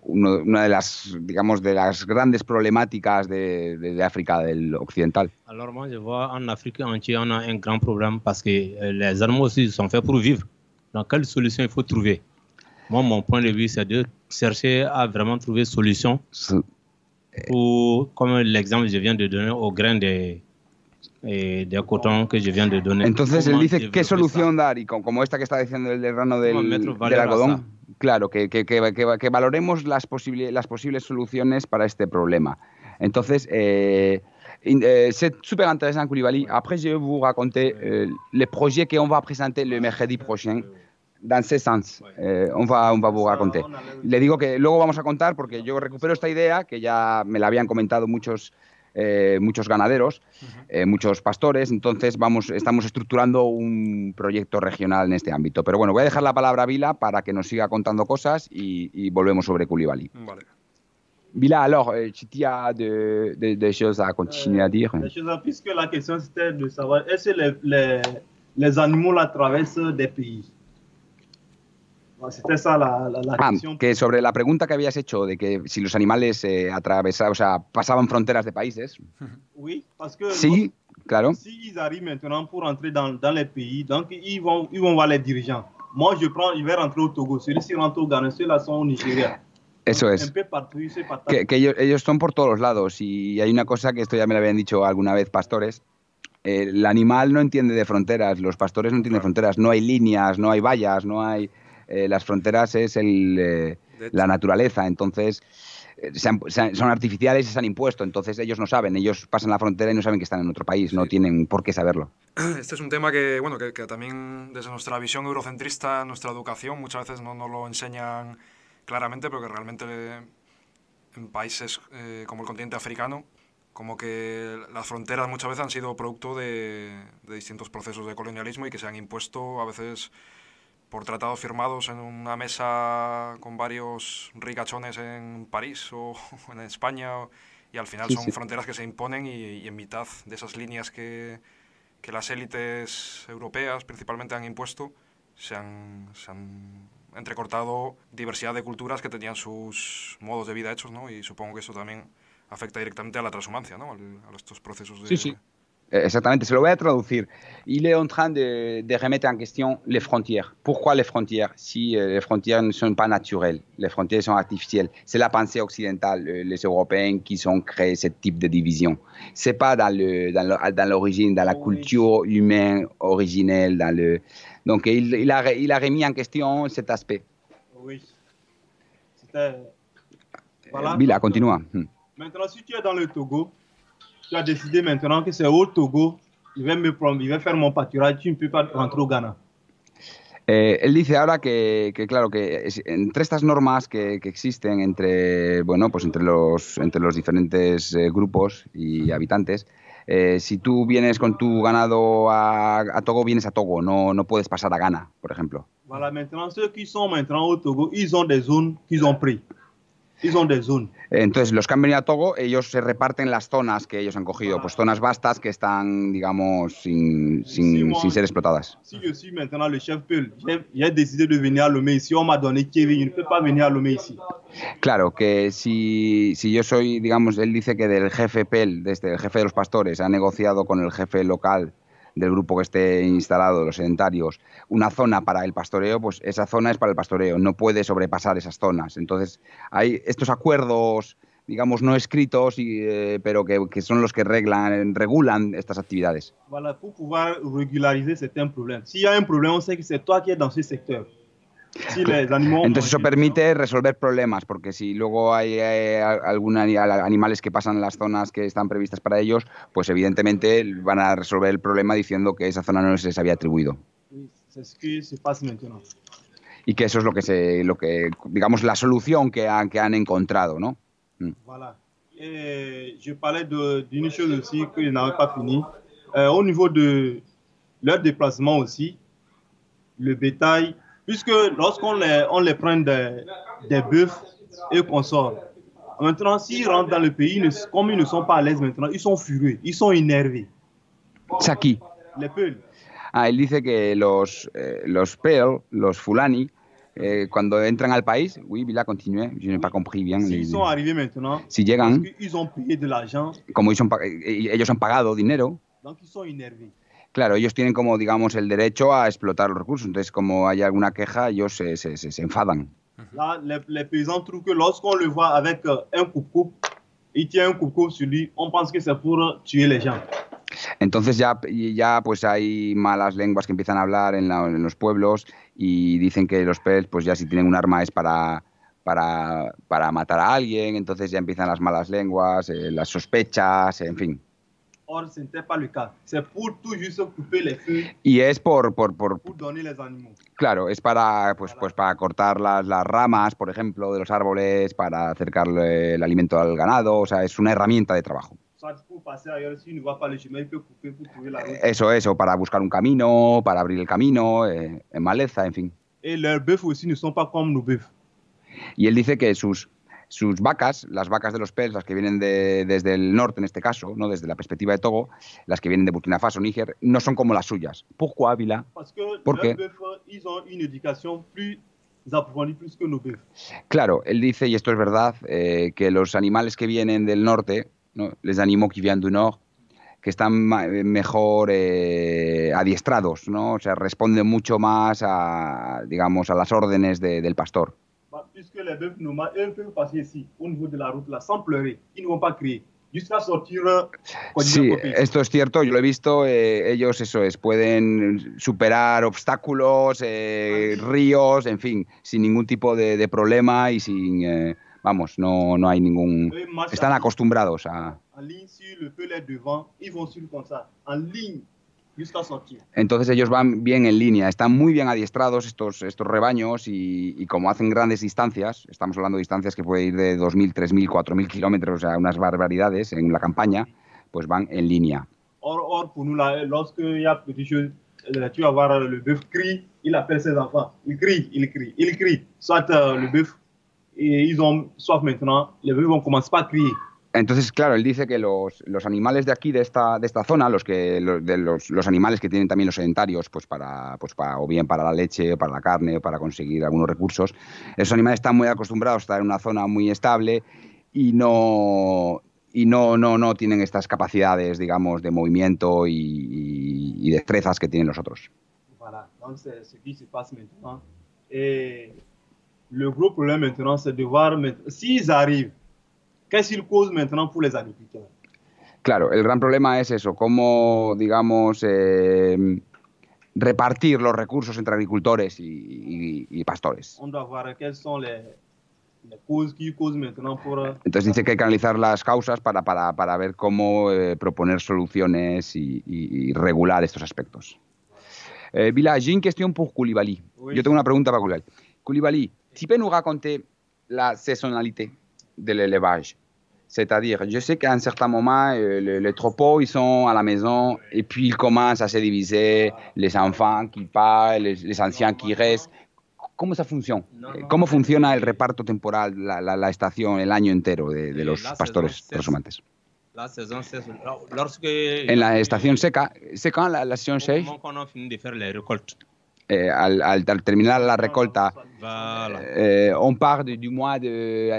una de las, digamos, de las grandes problemáticas de África del occidental. Alors moi je vois en Afrique entière on a un grand problème parce que les animaux aussi sont faits pour vivre. Donc quelle solution il faut trouver? Moi mon point de vue c'est de chercher à vraiment trouver solution pour, comme l'exemple que je viens de donner, aux grains de cotón que yo viens de donner. Entonces él dice qué solución dar, y como esta que está diciendo el grano del algodón, claro, que valoremos las posibles soluciones para este problema. Entonces, c'est super intéressant, Koulibaly. Après, je vais vous raconter les projets qu'on va présenter le mercredi prochain. Dans ce sens, on va vous raconter. Le digo que luego vamos a contar, porque yo recupero esta idea, que ya me la habían comentado muchos muchos ganaderos, muchos pastores, entonces estamos estructurando un proyecto regional en este ámbito. Pero bueno, voy a dejar la palabra a Vila para que nos siga contando cosas y volvemos sobre Koulibaly. Vale. Vila, alors, tu as des choses à continuer à dire? Puisque la question c'était de savoir, est-ce que les animaux la traversent des pays? C'était ça la question. Que sobre la pregunta que habías hecho de que si los animales atravesaban, o sea, pasaban fronteras de países. Oui, parce que sí, claro. Si ils arrivent maintenant pour entrer dans les pays, donc ils vont voir les dirigeants. Moi, je vais rentrer au Togo. Celui-ci rentre au Ghana, ceux-là sont au Nigeria. Eso es. Que ellos son por todos los lados. Y hay una cosa que esto ya me lo habían dicho alguna vez pastores. El animal no entiende de fronteras, los pastores no entienden de fronteras. No hay líneas, no hay vallas, no hay... las fronteras es la naturaleza, entonces son artificiales y se han impuesto, entonces ellos no saben, ellos pasan la frontera y no saben que están en otro país, sí. No tienen por qué saberlo. Este es un tema que, bueno, que también desde nuestra visión eurocentrista, nuestra educación, muchas veces no lo enseñan claramente, pero que realmente en países como el continente africano, como que las fronteras muchas veces han sido producto de distintos procesos de colonialismo y que se han impuesto a veces por tratados firmados en una mesa con varios ricachones en París o en España, y al final son fronteras que se imponen y en mitad de esas líneas que las élites europeas principalmente han impuesto, se han entrecortado diversidad de culturas que tenían sus modos de vida hechos, ¿no? Y supongo que eso también afecta directamente a la transhumancia, ¿no? A estos procesos de... Sí. Exactamente, se lo voy a traducir. Il est en train de remettre en question les frontières. Pourquoi les frontières? Si les frontières ne sont pas naturelles, les frontières sont artificielles. C'est la pensée occidentale, les Européens qui ont créé ce type de division. C'est pas dans l'origine, dans la culture humaine originelle. Donc il a remis en question cet aspect. Oui. Voilà. Vila, continúa. Maintenant, si tu es dans le Togo, tu as décidé maintenant que c'est au Togo, il va faire mon pâturage, tu ne peux pas rentrer au Ghana. Él dice ahora que claro, que entre estas normas que existen entre los diferentes grupos y habitantes, si tú vienes con tu ganado a Togo, vienes a Togo, no puedes pasar a Ghana, por ejemplo. Voilà, maintenant, ceux qui sont maintenant au Togo, ils ont des zones qu'ils ont pris. Entonces, los que han venido a Togo, ellos se reparten las zonas que ellos han cogido, pues zonas vastas que están, digamos, sin ser explotadas. Si yo soy maintenant le chef Peul, j'ai décidé de venir à Lomé ici, on m'a donné Kevin, je ne peux pas venir à Lomé ici. Claro, que si yo soy, digamos, él dice que del jefe Pel, desde el jefe de los pastores, ha negociado con el jefe local del grupo que esté instalado, los sedentarios, una zona para el pastoreo, pues esa zona es para el pastoreo, no puede sobrepasar esas zonas. Entonces hay estos acuerdos, digamos, no escritos, pero que son los que regulan estas actividades. Voilà, pour pouvoir régulariser certains problèmes. S'il y a un problème, on sait que c'est toi qui es dans ce secteur. Si les animaux Entonces eso permite resolver problemas, porque si luego hay animales que pasan las zonas que están previstas para ellos, pues evidentemente van a resolver el problema diciendo que esa zona no se les había atribuido. Y que eso es lo que digamos, la solución que han encontrado, ¿no? Voilà. Je parlais d'une chose aussi que je n'avais pas fini. Au niveau de leur déplacement aussi, le bétail, puisque lorsqu'on les prend des bœufs et qu'on sort, maintenant, s'ils rentrent dans le pays, comme ils ne sont pas à l'aise maintenant, ils sont furieux, ils sont énervés. C'est aquí. Les Peuls. Él dice que los Peul, los Fulani, cuando entran al país, oui, Vila, continue, je n'ai pas compris bien. S'ils sont arrivés maintenant, si llegan, parce qu'ils ont payé de l'argent, como ellos han pagado dinero, donc ils sont énervés. Claro, ellos tienen como, digamos, el derecho a explotar los recursos. Entonces, como hay alguna queja, ellos se enfadan. Là, les paysans trouvent que lorsqu'on le voit avec un coupe-coupe, il tient un coupe-coupe sur lui, on pense que c'est pour tuer les gens. Entonces ya pues hay malas lenguas que empiezan a hablar en los pueblos y dicen que los Pels, pues ya si tienen un arma es para matar a alguien. Entonces ya empiezan las malas lenguas, las sospechas, en fin. Or, ce n'était pas le cas. C'est pour tout juste couper les feux. Y es pour donner les animaux. Claro, es para para cortar las ramas, por ejemplo, de los árboles, para acercarle el alimento al ganado. O sea, es una herramienta de trabajo. soit pour passer ailleurs, s'il ne voit pas le chemin, il peut couper pour trouver la route. Eso, para buscar un camino, para abrir el camino, en maleza, en fin. Et leurs bœufs aussi ne sont pas comme nos bœufs. Y él dice que sus vacas, las vacas de los Pels, las que vienen desde el norte en este caso, no desde la perspectiva de Togo, las que vienen de Burkina Faso, Níger, no son como las suyas. ¿Pourquoi, Vila? Parce que ¿Por leurs qué? bœufs, ils ont une éducation plus approfondie plus que nos bœufs. Claro, él dice, y esto es verdad, que los animales que vienen del norte, ¿no? Les animaux qui viennent du nord, que están mejor adiestrados, ¿no? O sea, responden mucho más a, digamos, a las órdenes del pastor. Bah, puisque les bœufs nomades, eux peuvent passer ici, au niveau de la route, là, sans pleurer. Ils ne vont pas crier. Jusqu'à sortir Sí, esto es cierto, yo lo he visto, ellos eso es, pueden superar obstáculos, ríos, en fin, sin ningún tipo de problema y sin, vamos, no hay ningún... Están acostumbrados a... En ligne, si le feu est devant, ils vont suivre comme ça, en ligne, jusqu'à sortir. Entonces ellos van bien en línea, están muy bien adiestrados estos rebaños y como hacen grandes distancias, estamos hablando de distancias que pueden ir de 2.000, 3.000, 4.000 kilómetros, o sea, unas barbaridades en la campaña, pues van en línea. Or pour nous, là, lorsqu'il y a quelque chose, tu vas voir le bœuf crie, il appelle ses enfants. Il crie. Soit le bœuf, et ils ont soif maintenant, les bœufs vont commencer par crier. Entonces, claro, él dice que los animales de aquí, de esta zona, los animales que tienen también los sedentarios, pues para o bien para la leche, o para la carne, o para conseguir algunos recursos, esos animales están muy acostumbrados a estar en una zona muy estable y no tienen estas capacidades, digamos, de movimiento y destrezas que tienen los otros. Voilà, donc c'est ce qui se passe maintenant. Et le gros problème maintenant, c'est de voir, s'ils arrivent, qu'est-ce qu'ils causent maintenant pour les agriculteurs? Claro, el gran problema es eso, cómo, digamos, repartir los recursos entre agricultores y pastores. On doit voir quelles sont les causes qui causent maintenant pour... Entonces dice que hay que analizar las causas para ver cómo proponer soluciones y regular estos aspectos. Vila, j'ai une question pour Koulibaly. Oui. Yo tengo una pregunta para Koulibaly. Koulibaly, tu peux nous raconter la saisonnalité de l'élevage? C'est-à-dire, je sais qu'à un certain moment, les troupeaux, ils sont à la maison et puis ils commencent à se diviser, les enfants qui partent, les anciens qui restent. ¿Cómo ça fonctionne? ¿Cómo funciona el reparto temporal, la estación, el año entero de los pastores transumantes? La saison sèche, lorsque... En la estación seca, ¿c'est quand la estación sèche? Au moment qu'on a fini de faire les récoltes. Al terminar la recolta, Voilà. on part du mois de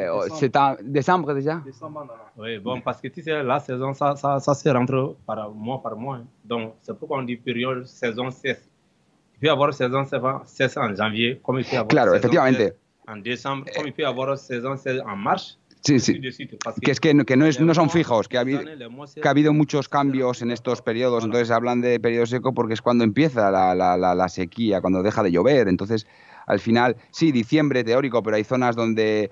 décembre déjà. Décembre, là. Oui, bon, parce que tu sais, la saison, ça se rentre par mois. Hein. Donc, c'est pourquoi on dit période saison cesse. Il peut y avoir saison cesse en janvier, comme il peut y avoir Claro, saison efectivamente. cesse en décembre, comme il peut y avoir saison cesse en mars. Sí, ainsi sí. de suite, parce Que es que no son fijos, que ha les mois, c'est- habido muchos cambios en estos periodos, entonces hablan de periodo seco porque es cuando empieza la sequía, cuando deja de llover, entonces al final, sí, diciembre teórico, pero hay zonas donde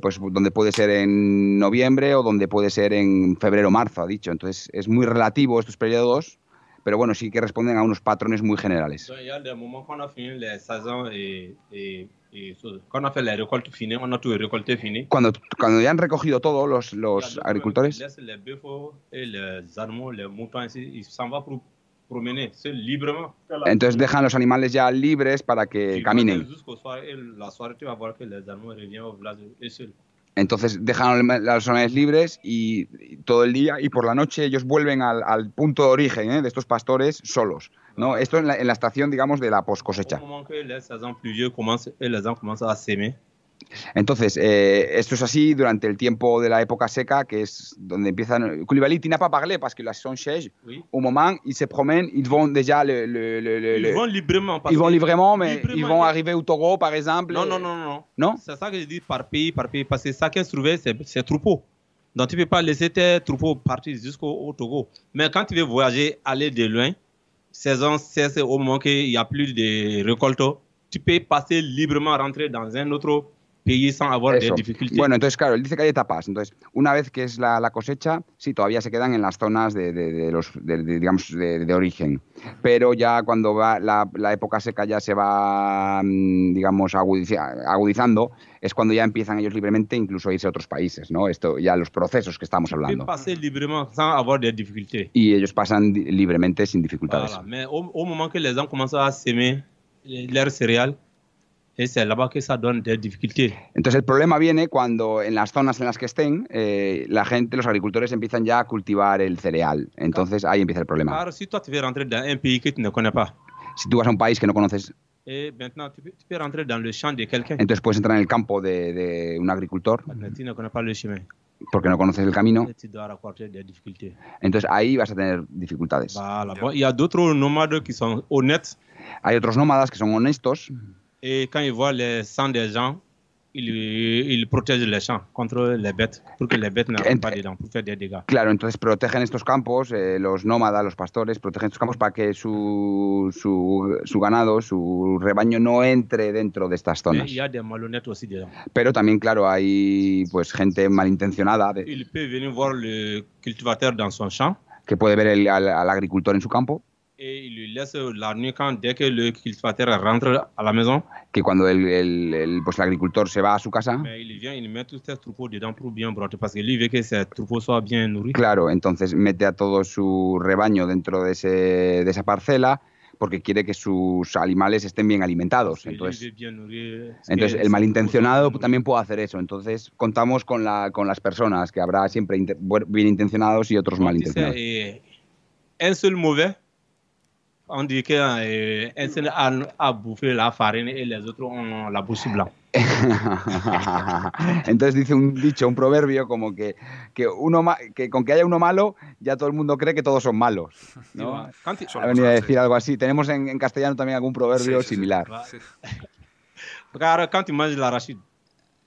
pues donde puede ser en noviembre o donde puede ser en febrero, marzo, ha dicho, entonces es muy relativo estos periodos, pero bueno, sí que responden a unos patrones muy generales. Donc, il y a des moments qu'on a fini les saisons quand on a fait les récoltes finies, on a tout récolté fini. Cuando ya han recogido todo los agricultores, Ils laissent les bœufs et les animaux, les moutons, ainsi, ils s'en vont pour promener seuls librement. entonces dejan los animales ya libres para que Tu caminen. vas jusqu'au soir et la soirée, tu vas voir que les animaux reviennent au village eux seuls. Entonces dejan los animales libres y todo el día y por la noche ellos vuelven al punto de origen de estos pastores solos, ¿no? Esto en la estación, digamos, de la post cosecha. Au moment que les saisons pluvieuses commencent et les gens commencent à s'aimer, Entonces, esto es así durante el tiempo de la época seca, que es donde empiezan... Koulibaly, tu n'as pas parlé parce que la saison sèche, oui. au moment, ils se promènent, ils vont déjà... Ils vont librement. parce Ils vont que- librement, mais librement, ils vont arriver au Togo, par exemple. Non. Non? C'est ça que je dis par pays, parce que chacun se trouvait ses troupeaux. Donc tu ne peux pas laisser tes troupeaux partir jusqu'au Togo. Mais quand tu veux voyager, aller de loin, saison cesse au moment qu'il n'y a plus de récolte, tu peux passer librement, rentrer dans un autre payer sans avoir des Eso. difficultés. Bueno, entonces, claro, él dice que hay etapas. Entonces, una vez que es la cosecha, sí, todavía se quedan en las zonas digamos, de origen. Pero ya cuando va la época seca ya se va, digamos, agudizando, es cuando ya empiezan ellos libremente incluso a irse a otros países, ¿no? Esto, ya los procesos que estamos Tu peux hablando. passer librement sans avoir des difficultés. Y ellos pasan libremente sin dificultades. Voilà. Mais au moment que les gens commencent à semer leurs céréales, et c'est là-bas que ça donne des difficultés. Entonces el problema viene cuando en las zonas en las que estén, la gente, los agricultores empiezan ya a cultivar el cereal. Entonces ahí empieza el problema. Car si toi tu veux rentrer dans un pays que tu ne connais pas, Si tú vas a un país que no conoces, et maintenant tu peux rentrer dans le champ de quelqu'un, entonces puedes entrar en el campo de un agricultor mais tu ne connais pas le chemin, porque no conoces el camino. et tu dois rencontrer des difficultés. Entonces ahí vas a tener dificultades. Voilà. Bon, il y a d'autres nomades qui sont honnêtes, Hay otros nómadas que son honestos et quand ils voient les sangs des gens, ils protègent les champs contre les bêtes, pour que les bêtes n'entrent pas dedans, pour faire des dégâts. Claro, entonces protegen estos campos, los nómadas, los pastores, protegen estos campos para que su ganado, su rebaño no entre dentro de estas Mais zonas. il y a des malhonnêtes aussi dedans. Pero también, claro, hay pues gente malintencionada Il peut venir voir le cultivateur dans son champ que puede ver al agricultor en su campo, et il lui laisse la nuit quand, dès que le cultivateur rentre à la maison, que cuando el agricultor se va a su casa, mais il vient, il met tous ses troupeaux dedans pour bien broter parce que lui veut que ses troupeaux soient bien nourris. claro, entonces mete a todo su rebaño dentro de esa parcela porque quiere que sus animales estén bien alimentados. Parce que lui Entonces, veut bien nourrir. Entonces, el malintencionado también puede hacer eso. Entonces, contamos con las personas, que habrá siempre bien intencionados y otros malintencionados. Un seul mauvais, on dit qu'un seul a bouffé la farine et les autres ont la bouche blanche. Entonces dice un dicho, un proverbio, como que con que haya uno malo, ya todo el mundo cree que todos son malos, ¿no? Quand tu- Ha venido a decir algo así. Tenemos en castellano también algún proverbio Sí, sí, sí. similar. Sí. Car quand tu manges l'arachide,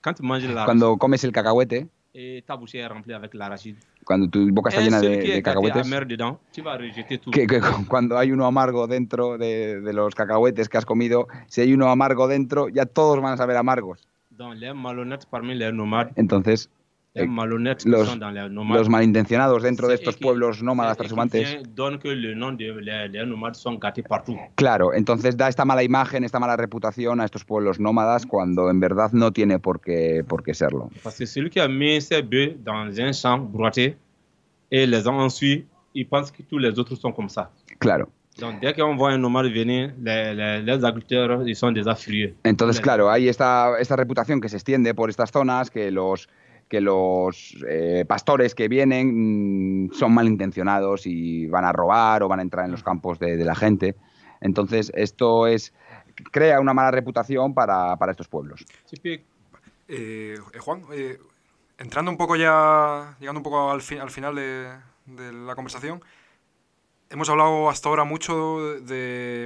quand tu manges l'arachide, Cuando comes el cacahuete, et ta bouche est remplie avec l'arachide, cuando tu boca está un llena seul de qui est gâté cacahuetes, amer dedans, tu vas rejeter tout. que cuando hay uno amargo dentro de los cacahuetes que has comido, si hay uno amargo dentro, ya todos van a saber amargos. Donc les malhonnêtes parmi les nomades, Entonces, les malhonnêtes qui los, sont dans les nomades, los malintencionados dentro de c'est estos eux qui- pueblos nómadas c'est eux qui transhumantes, viennent, donnent que le nom des nomades sont gâtés partout. claro, entonces da esta mala imagen, esta mala reputación a estos pueblos nómadas cuando en verdad no tiene por qué serlo. Parce que celui qui a mis ses bœufs dans un champ broité et les a ensuite, il pense que tous les autres sont comme ça. Claro. Donc dès qu'on voit un nomade venir, les agriculteurs, ils sont déjà furieux. Entonces, Les- claro, hay esta reputación que se extiende por estas zonas, que los pastores que vienen son malintencionados y van a robar o van a entrar en los campos de la gente. Entonces, esto crea una mala reputación para estos pueblos. Tu peux- Juan, entrando un poco ya, llegando un poco al final de la conversación, hemos hablado hasta ahora mucho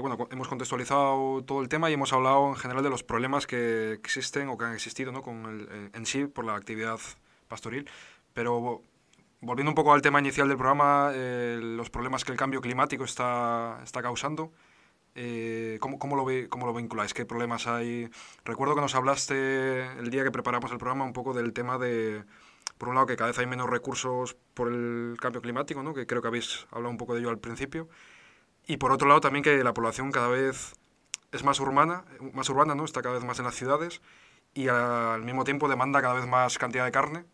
bueno, hemos contextualizado todo el tema y hemos hablado en general de los problemas que existen o que han existido, ¿no? En sí por la actividad pastoril, pero volviendo un poco al tema inicial del programa, los problemas que el cambio climático está causando. ¿Cómo lo vinculáis? ¿Qué problemas hay? Recuerdo que nos hablaste el día que preparamos el programa un poco del tema de, por un lado, que cada vez hay menos recursos por el cambio climático, ¿no? Que creo que habéis hablado un poco de ello al principio. Y por otro lado también que la población cada vez es más urbana, ¿no? Está cada vez más en las ciudades y al mismo tiempo demanda cada vez más cantidad de carne,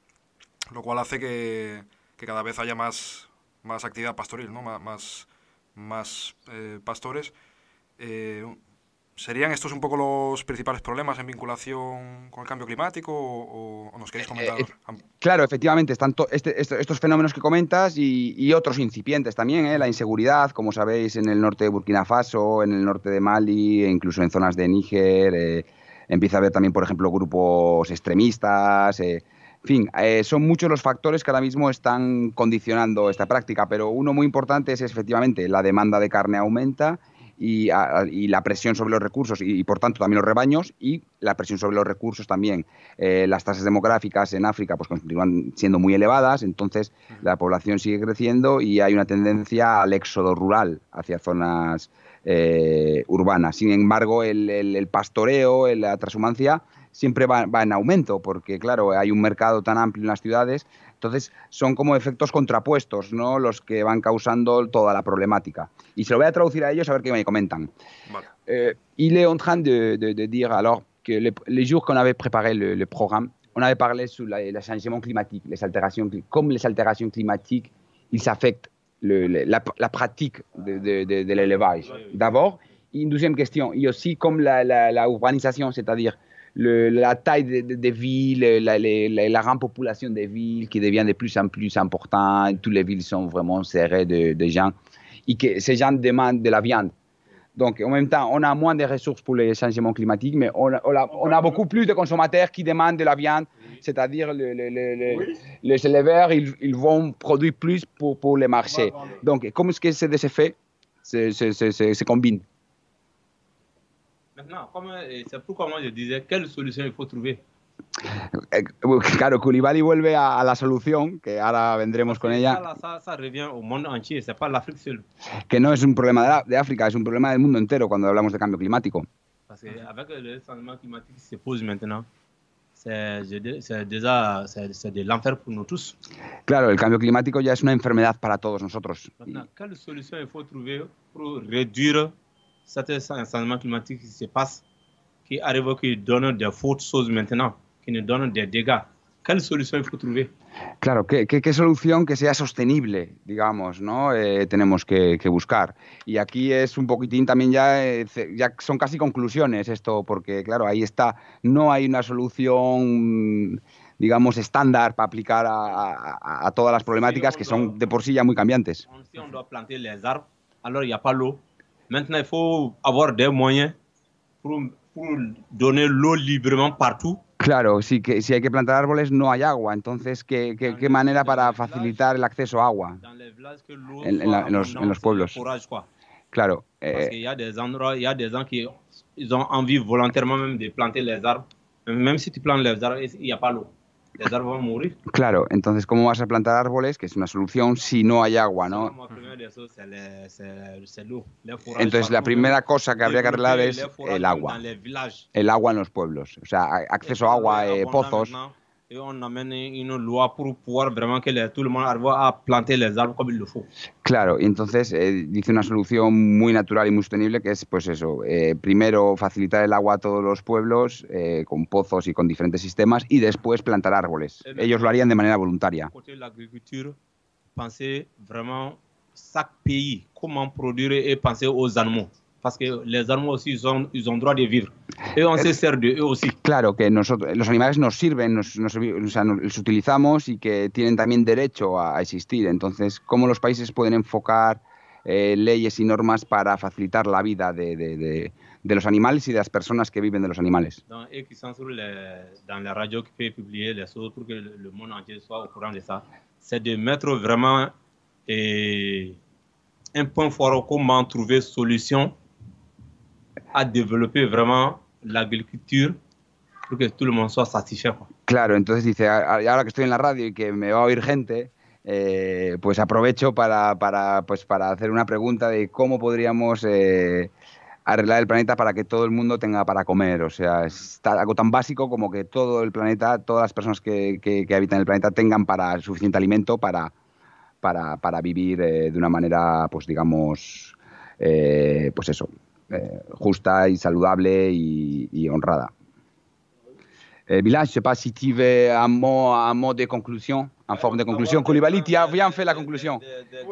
lo cual hace que cada vez haya más actividad pastoril, ¿no? Más pastores. ¿Serían estos un poco los principales problemas en vinculación con el cambio climático o nos queréis comentar? Claro, efectivamente, están estos fenómenos que comentas y otros incipientes también, ¿eh? La inseguridad, como sabéis, en el norte de Burkina Faso, en el norte de Mali, e incluso en zonas de Níger. Empieza a haber también, por ejemplo, grupos extremistas. En fin, son muchos los factores que ahora mismo están condicionando esta práctica, pero uno muy importante es efectivamente la demanda de carne aumenta y la presión sobre los recursos y por tanto también los rebaños y la presión sobre los recursos también. Las tasas demográficas en África pues continúan siendo muy elevadas, entonces la población sigue creciendo y hay una tendencia al éxodo rural hacia zonas urbanas. Sin embargo, el pastoreo, la transhumancia siempre va en aumento, porque claro, hay un mercado tan amplio en las ciudades, entonces son como efectos contrapuestos, ¿no? Los que van causando toda la problemática. Y se lo voy a traducir a ellos a ver qué me comentan. Vale. Il est en train de dire alors que les jours qu'on avait préparé le programme, on avait parlé sur le changement climatique, comme les altérations climatiques, ils affectent la pratique de l'élevage. D'abord, une deuxième question, et aussi comme la urbanisation, c'est-à-dire la taille des villes, la grande population des villes qui devient de plus en plus importante, toutes les villes sont vraiment serrées de gens, et que ces gens demandent de la viande. Donc, en même temps, on a moins de ressources pour les changements climatiques, mais on a beaucoup plus de consommateurs qui demandent de la viande, c'est-à-dire les éleveurs, ils vont produire plus pour les marchés. Donc, comment est-ce que ces deux effets se combinent? Maintenant, c'est pourquoi moi je disais quelle solution il faut trouver. Claro, Koulibaly vuelve a la solución, que ahora vendremos con ella. Ça revient au monde entier, c'est pas l'Afrique seule. Que no es un problema de África, es un problema del mundo entero cuando hablamos de cambio climático. Parce qu'avec le changement climatique qui se pose maintenant, c'est de l'enfer pour nous tous. Claro, el cambio climático ya es una enfermedad para todos nosotros. Maintenant, quelle solution il faut trouver pour réduire ce changement climatique qui se passe, qui arrive, qui donne des fausses choses maintenant, qui nous donne des dégâts? ¿Qué solución hay que trouver? Claro, ¿qué solución que sea sostenible, digamos, ¿no? Tenemos que buscar. Y aquí es un poquitín también ya son casi conclusiones esto, porque claro, ahí está, no hay una solución, digamos, estándar para aplicar a todas las problemáticas que son de por sí ya muy cambiantes. Si on doit planter les arbres, alors il n'y a pas l'eau. Maintenant, il faut avoir des moyens pour donner l'eau librement partout. Claro, si hay que plantar árboles no hay agua, entonces ¿qué manera para facilitar el acceso a agua en los pueblos? Claro. Parce qu'il y a des endroits, il y a des gens qui ils ont envie volontairement même de planter les arbres. Même si tu plantes les arbres, il n'y a pas l'eau. Les arbres vont mourir. Claro, entonces ¿cómo vas a plantar árboles? Que es una solución si no hay agua, ¿no? Entonces la primera cosa que habría que arreglar es el agua. El agua en los pueblos. O sea, acceso a agua, pozos. Et on amène une loi pour pouvoir vraiment que tout le monde arrive à planter les arbres comme il le faut. Claro, y entonces dice una solución muy natural y muy sostenible que es, pues eso, primero facilitar el agua a todos los pueblos con pozos y con diferentes sistemas y después plantar árboles. Ellos lo harían de manera voluntaria. Côté de l'agriculture, penser vraiment chaque pays, comment produire et penser aux animaux. Parce que les animaux aussi, ils ont droit de vivre. Et on se sert de eux aussi. Claro, que nosotros, los animales nos sirven, los utilizamos y que tienen también derecho a existir. Entonces, ¿cómo los países pueden enfocar leyes y normas para facilitar la vida de los animales y de las personas que viven de los animales? Et qui sont dans les radios qui peuvent publier les choses pour que le monde entier soit au courant de ça, c'est de mettre vraiment un point fort comment trouver solution à développer vraiment l'agriculture pour que tout le monde soit satisfait. Claro, entonces dice, ahora que estoy en la radio y que me va a oír gente, pues aprovecho para hacer una pregunta de cómo podríamos arreglar el planeta para que todo el mundo tenga para comer. O sea, es algo tan básico como que todo el planeta, todas las personas que habitan el planeta tengan para suficiente alimento para vivir de una manera, pues digamos, pues eso, justa y saludable y honrada. Bilal, je ne sais pas si tu veux un mot de conclusión, en forma de conclusión. Koulibaly, tu as bien fait la conclusión.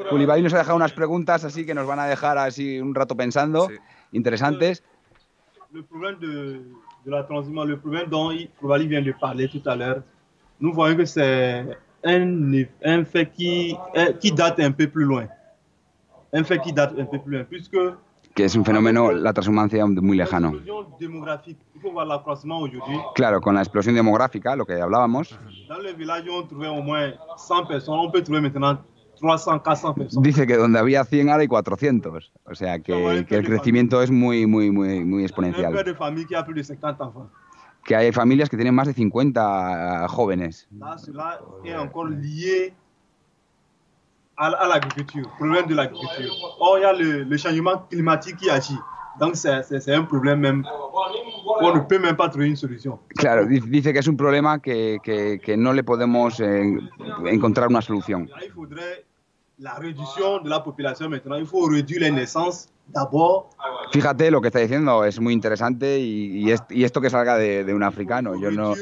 Koulibaly nos ha dejado unas preguntas así que nos van a dejar así un rato pensando, sí, interesantes. Le problème de la transhumance, le problème dont Koulibaly vient de parler tout à l'heure, nous voyons que c'est un fait qui date un peu plus loin. Un fait qui date un peu plus loin, puisque que es un fenómeno, la transhumancia, muy lejano. Claro, con la explosión demográfica, lo que hablábamos. Dice que donde había 100 ahora hay 400. O sea, que el crecimiento es muy exponencial. Que hay familias que tienen más de 50 jóvenes. À l'agriculture, problème de l'agriculture. Or, il y a le changement climatique qui agit. Donc c'est un problème même, on ne peut même pas trouver une solution. Claro, dice que es un problema que no le podemos encontrar una solución. Il faudrait la réduction de la population maintenant, il faut réduire les naissances d'abord. Fíjate lo que está diciendo, es muy interesante y esto que salga de un africano. Yo no,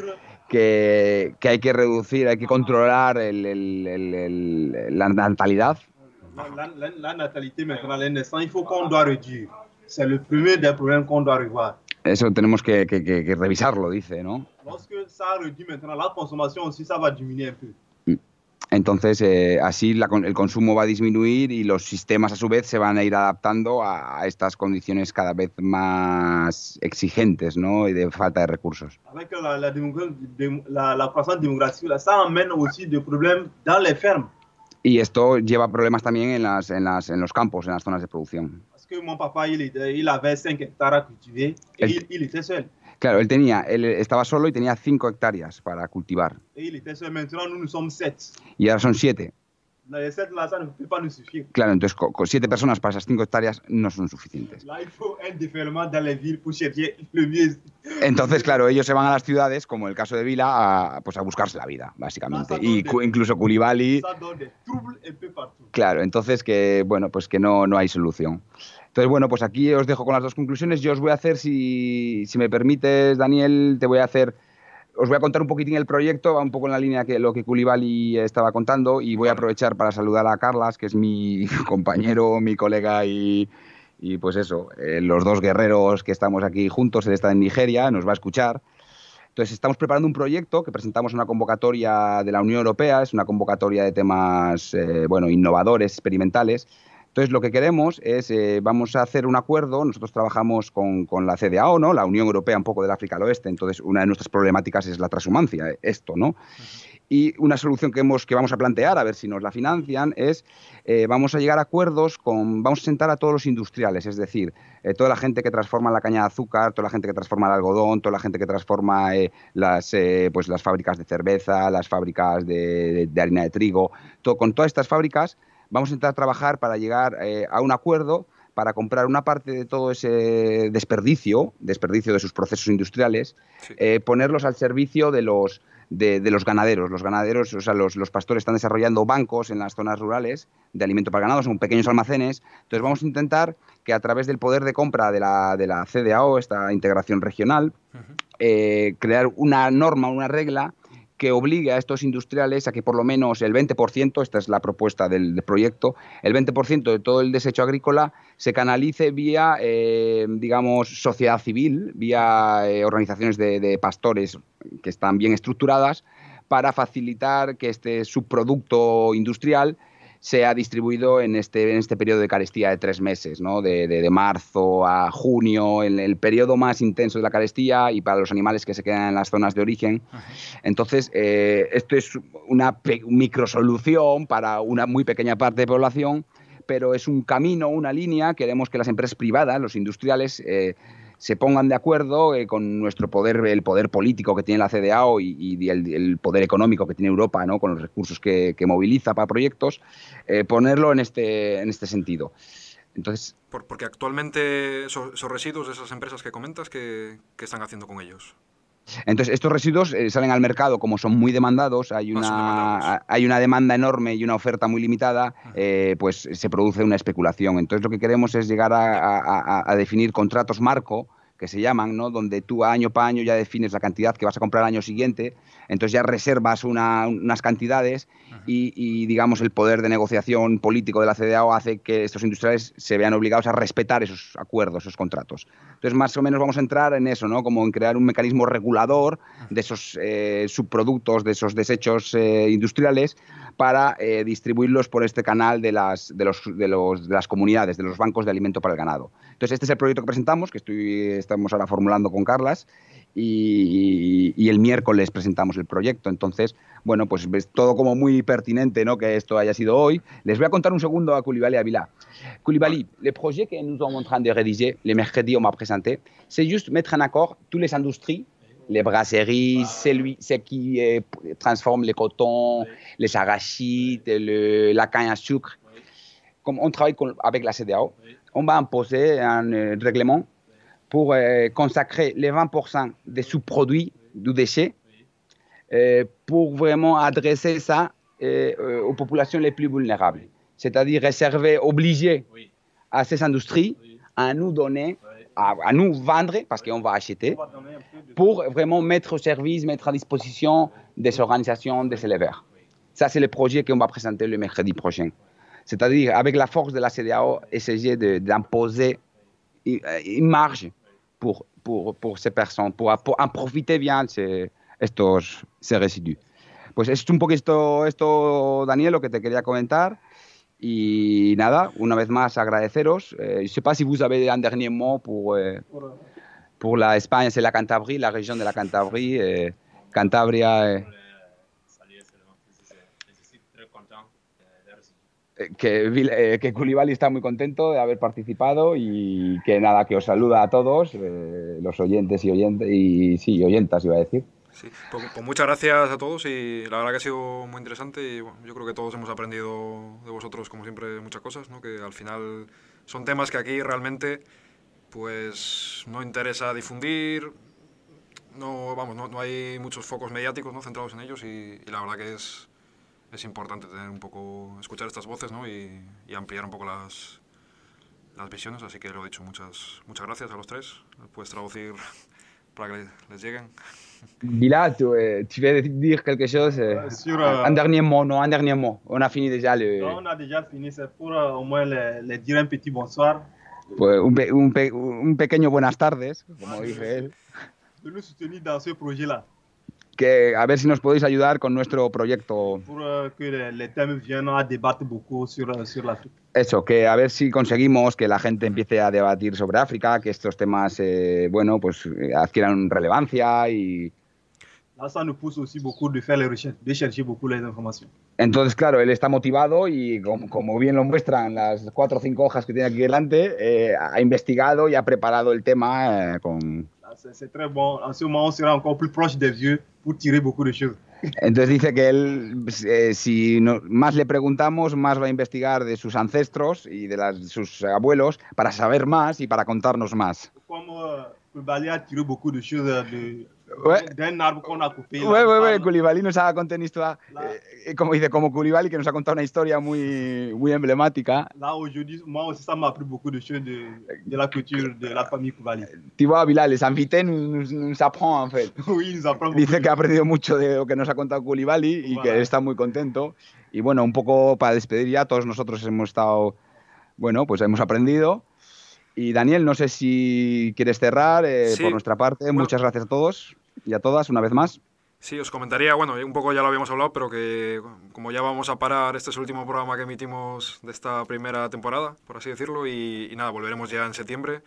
que hay que reducir, hay que controlar la natalidad. La natalité maintenant, les naissances, il faut qu'on doit réduire. C'est le premier des problèmes qu'on doit revoir. Eso tenemos que revisarlo, dice, ¿no? Lorsque ça réduit maintenant, la consommation aussi, ça va diminuer un peu. Entonces, así el consumo va a disminuir y los sistemas, a su vez, se van a ir adaptando a estas condiciones cada vez más exigentes, ¿no? Y de falta de recursos. Avec la croissance démographique, ça amène aussi des problèmes dans les fermes. Y esto lleva problemas también en los campos, en las zonas de producción. Parce que mon papa, il avait 5 hectares à cultiver et il était seul. Claro, él estaba solo y tenía 5 hectáreas para cultivar. Et il était seul. Maintenant, nous sommes 7. Y ahora son 7. Les 7 là, ça ne peut pas nous suffire. Claro, entonces con 7 personas para esas 5 hectáreas no son suficientes. Là, il faut un déferlement dans les villes pour chercher le mieux. Entonces, claro, ellos se van a las ciudades, como el caso de Vila, a buscarse la vida, básicamente. Y incluso Koulibaly. Claro, entonces bueno, pues que no hay solución. Entonces, bueno, pues aquí os dejo con las dos conclusiones. Yo os voy a hacer, si me permites, Daniel, os voy a contar un poquitín el proyecto, va un poco en la línea que lo que Koulibaly estaba contando, y voy a aprovechar para saludar a Carlas, que es mi compañero, mi colega y pues eso, los dos guerreros que estamos aquí juntos. Él está en Nigeria, nos va a escuchar. Entonces, estamos preparando un proyecto que presentamos en una convocatoria de la Unión Europea, es una convocatoria de temas innovadores, experimentales. Entonces, lo que queremos es, vamos a hacer un acuerdo. Nosotros trabajamos con la CDAO, ¿no? La Unión Europea, un poco del África al Oeste. Entonces, una de nuestras problemáticas es la transhumancia, esto, ¿no? Y una solución que vamos a plantear, a ver si nos la financian, es vamos a llegar a acuerdos vamos a sentar a todos los industriales, es decir, toda la gente que transforma la caña de azúcar, toda la gente que transforma el algodón, toda la gente que transforma las fábricas de cerveza, las fábricas de harina de trigo, con todas estas fábricas. Vamos a intentar trabajar para llegar a un acuerdo para comprar una parte de todo ese desperdicio de sus procesos industriales, sí, ponerlos al servicio de los ganaderos. Los ganaderos, o sea, los pastores están desarrollando bancos en las zonas rurales de alimento para ganado, son pequeños almacenes. Entonces vamos a intentar que a través del poder de compra de la CDAO, esta integración regional, crear una norma, una regla que obligue a estos industriales a que por lo menos el 20%, esta es la propuesta del proyecto, el 20% de todo el desecho agrícola se canalice vía, sociedad civil, vía organizaciones de pastores que están bien estructuradas, para facilitar que este subproducto industrial sea distribuido en este periodo de carestía de 3 meses, ¿no? De marzo a junio, el periodo más intenso de la carestía, y para los animales que se quedan en las zonas de origen. Entonces, esto es una microsolución para una muy pequeña parte de población, pero es un camino, una línea. Queremos que las empresas privadas, los industriales, se pongan de acuerdo con nuestro poder, el poder político que tiene la CDAO y el poder económico que tiene Europa, ¿no? Con los recursos que moviliza para proyectos, ponerlo en este sentido. Entonces, porque actualmente esos residuos de esas empresas que comentas, ¿qué están haciendo con ellos? Entonces, estos residuos salen al mercado, como son muy demandados, hay una demanda enorme y una oferta muy limitada, pues se produce una especulación. Entonces, lo que queremos es llegar a definir contratos marco, que se llaman, ¿no? Donde tú año para año ya defines la cantidad que vas a comprar al año siguiente, entonces ya reservas unas cantidades y digamos, el poder de negociación político de la CDAO hace que estos industriales se vean obligados a respetar esos acuerdos, esos contratos. Entonces, más o menos vamos a entrar en eso, ¿no? Como en crear un mecanismo regulador de esos subproductos, de esos desechos industriales, para distribuirlos por este canal de las comunidades, de los bancos de alimento para el ganado. Entonces, este es el proyecto que presentamos, que estamos ahora formulando con Carlas, y el miércoles presentamos el proyecto. Entonces, bueno, pues ves todo como muy pertinente, ¿no? Que esto haya sido hoy. Les voy a contar un segundo a Koulibaly et à Vila. Koulibaly, le projet que nous sommes en train de rédiger, le mercredi on m'a présenté, c'est juste mettre en accord toutes les industries, les brasseries, celles qui transforment les cotons, les arachides, la canne à sucre. Comme on travaille avec la CDAO, on va imposer un règlement pour consacrer les 20% des sous-produits du déchet pour vraiment adresser ça aux populations les plus vulnérables. C'est-à-dire réserver, obliger à ces industries à nous donner, à nous vendre, parce qu'on va acheter, pour vraiment mettre au service, mettre à disposition des organisations, des éleveurs. Ça, c'est le projet qu'on va présenter le mercredi prochain. C'est-à-dire, avec la force de la CEDEAO, essayer d'imposer une marge pour ces personnes, pour en profiter bien ces résidus. Pues es un poquito esto, Daniel, lo que te quería comentar. Y nada, una vez más agradeceros. Je ne sais pas si vous avez un dernier mot pour la Espagne, c'est la Cantabrie, la région de la Cantabrie. Cantabria. Que Coulibaly está muy contento de haber participado y que nada, que os saluda a todos, los oyentes y oyentas, iba a decir. Sí, pues muchas gracias a todos y la verdad que ha sido muy interesante y bueno, yo creo que todos hemos aprendido de vosotros, como siempre, muchas cosas, ¿no? Que al final son temas que aquí realmente pues no interesa difundir, no hay muchos focos mediáticos, ¿no? Centrados en ellos y la verdad que es importante tener un poco, escuchar estas voces, ¿no? y ampliar un poco las visiones, así que lo he dicho, muchas gracias a los tres. Puedes traducir para que les lleguen. Vila, tu veux dire quelque chose un dernier mot, non, un dernier mot. On a fini déjà le... Non, on a déjà fini, c'est pour au moins les dire un petit bonsoir. Pues un pequeño buenas tardes, como dice él. De nous soutenir dans ce projet-là. Que a ver si nos podéis ayudar con nuestro proyecto. Pour que les thèmes viennent à débattre beaucoup sur l'Afrique. Eso, que a ver si conseguimos que la gente empiece a debatir sobre África, que estos temas, bueno, pues adquieran relevancia y... Là, ça nous pousse aussi beaucoup de faire les recherches, de chercher beaucoup les informations. Entonces, claro, él está motivado y como bien lo muestran las 4 o 5 hojas que tiene aquí delante, ha investigado y ha preparado el tema con... C'est très bon. En ce moment, on sera encore plus proche des vieux pour tirer beaucoup de choses. Entonces dice que él, si más le preguntamos, más va a investigar de sus ancestros y de sus abuelos para saber más y para contarnos más. Como Coulibaly a tiré beaucoup de choses d'un arbre qu'on a coupé. Coulibaly nos ha contado una historia, como dice, como Coulibaly, que nos ha contado una historia muy emblemática. Là, aujourd'hui, moi aussi, ça m'a appris beaucoup de choses de la culture de la famille Coulibaly. Tu vois, Bilal, les invités nous apprend, en fait. Oui, nous apprend beaucoup. Dice que ha aprendido mucho de lo que nos ha contado Coulibaly y que está muy contento. Y bueno, un poco para despedir ya, todos nosotros hemos estado, bueno, pues hemos aprendido. Y Daniel, no sé si quieres cerrar sí. Por nuestra parte. Bueno, muchas gracias a todos y a todas una vez más. Sí, os comentaría, bueno, un poco ya lo habíamos hablado, pero que como ya vamos a parar, este es el último programa que emitimos de esta primera temporada, por así decirlo, y nada, volveremos ya en septiembre,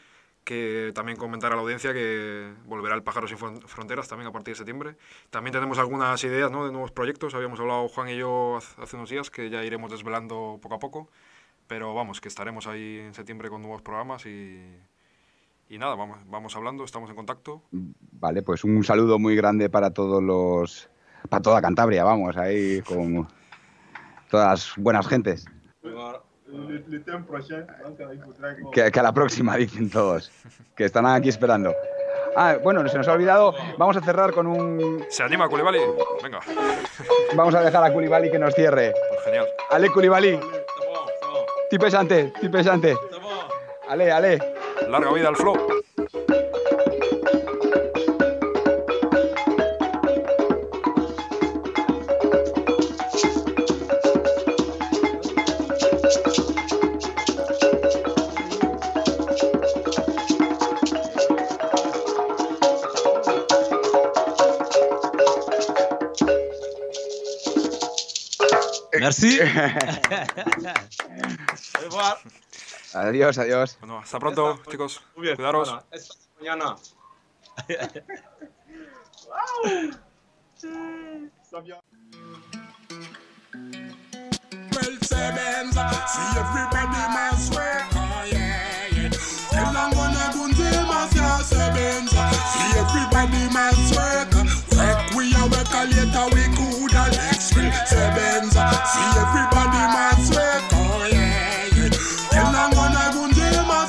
que también comentar a la audiencia que volverá el Pájaros sin Fronteras también a partir de septiembre. También tenemos algunas ideas, ¿no?, de nuevos proyectos, habíamos hablado Juan y yo hace unos días, que ya iremos desvelando poco a poco. Pero vamos, que estaremos ahí en septiembre con nuevos programas y nada, vamos hablando, estamos en contacto. Vale, pues un saludo muy grande para para toda Cantabria, vamos, ahí con todas las buenas gentes. Que a la próxima, dicen todos, que están aquí esperando. Bueno, se nos ha olvidado, vamos a cerrar con un... ¿Se anima Coulibaly? Venga. Vamos a dejar a Coulibaly que nos cierre. Pues genial. Ale, Coulibaly. Ti pesante. Ale. Larga vida al flow. Merci. Adiós. Bueno, hasta pronto, chicos. Cuidaros. Hasta mañana. See everybody must work, oh yeah. Tell them gonna go to my sebenza. See everybody must work. Work we a work a later we could a next week sebenza. See everybody must work, oh yeah. Tell them gonna go to my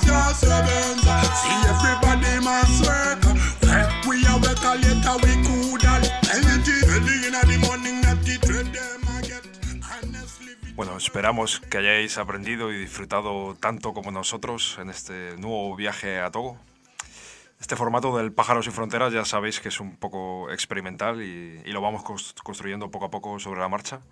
Bueno, esperamos que hayáis aprendido y disfrutado tanto como nosotros en este nuevo viaje a Togo. Este formato del Pájaros sin Fronteras ya sabéis que es un poco experimental y lo vamos construyendo poco a poco sobre la marcha.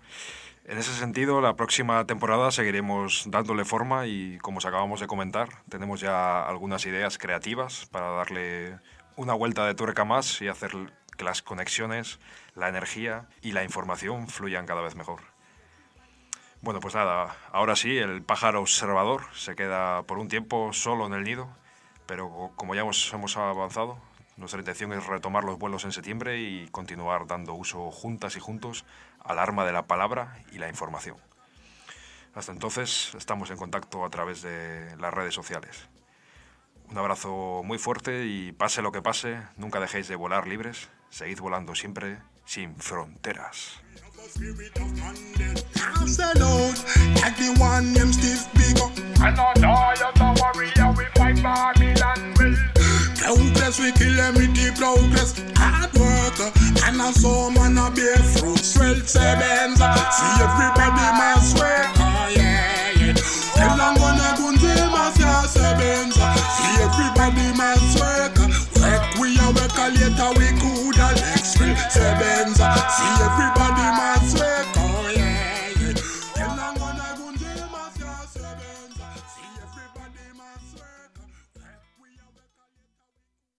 En ese sentido, la próxima temporada seguiremos dándole forma y, como os acabamos de comentar, tenemos ya algunas ideas creativas para darle una vuelta de tuerca más y hacer que las conexiones, la energía y la información fluyan cada vez mejor. Bueno, pues nada, ahora sí, el pájaro observador se queda por un tiempo solo en el nido, pero como ya hemos avanzado, nuestra intención es retomar los vuelos en septiembre y continuar dando uso juntas y juntos al arma de la palabra y la información. Hasta entonces, estamos en contacto a través de las redes sociales. Un abrazo muy fuerte y pase lo que pase, nunca dejéis de volar libres, seguid volando siempre sin fronteras. Progress, we kill them with the progress. Hard work, and a soul man a bear fruit. Swell sebenza, see everybody must work. Oh yeah, yeah. Elangona kunzima siya sebenza, see everybody must work. Work we a work a later we coulda next will sebenza, see everybody must work.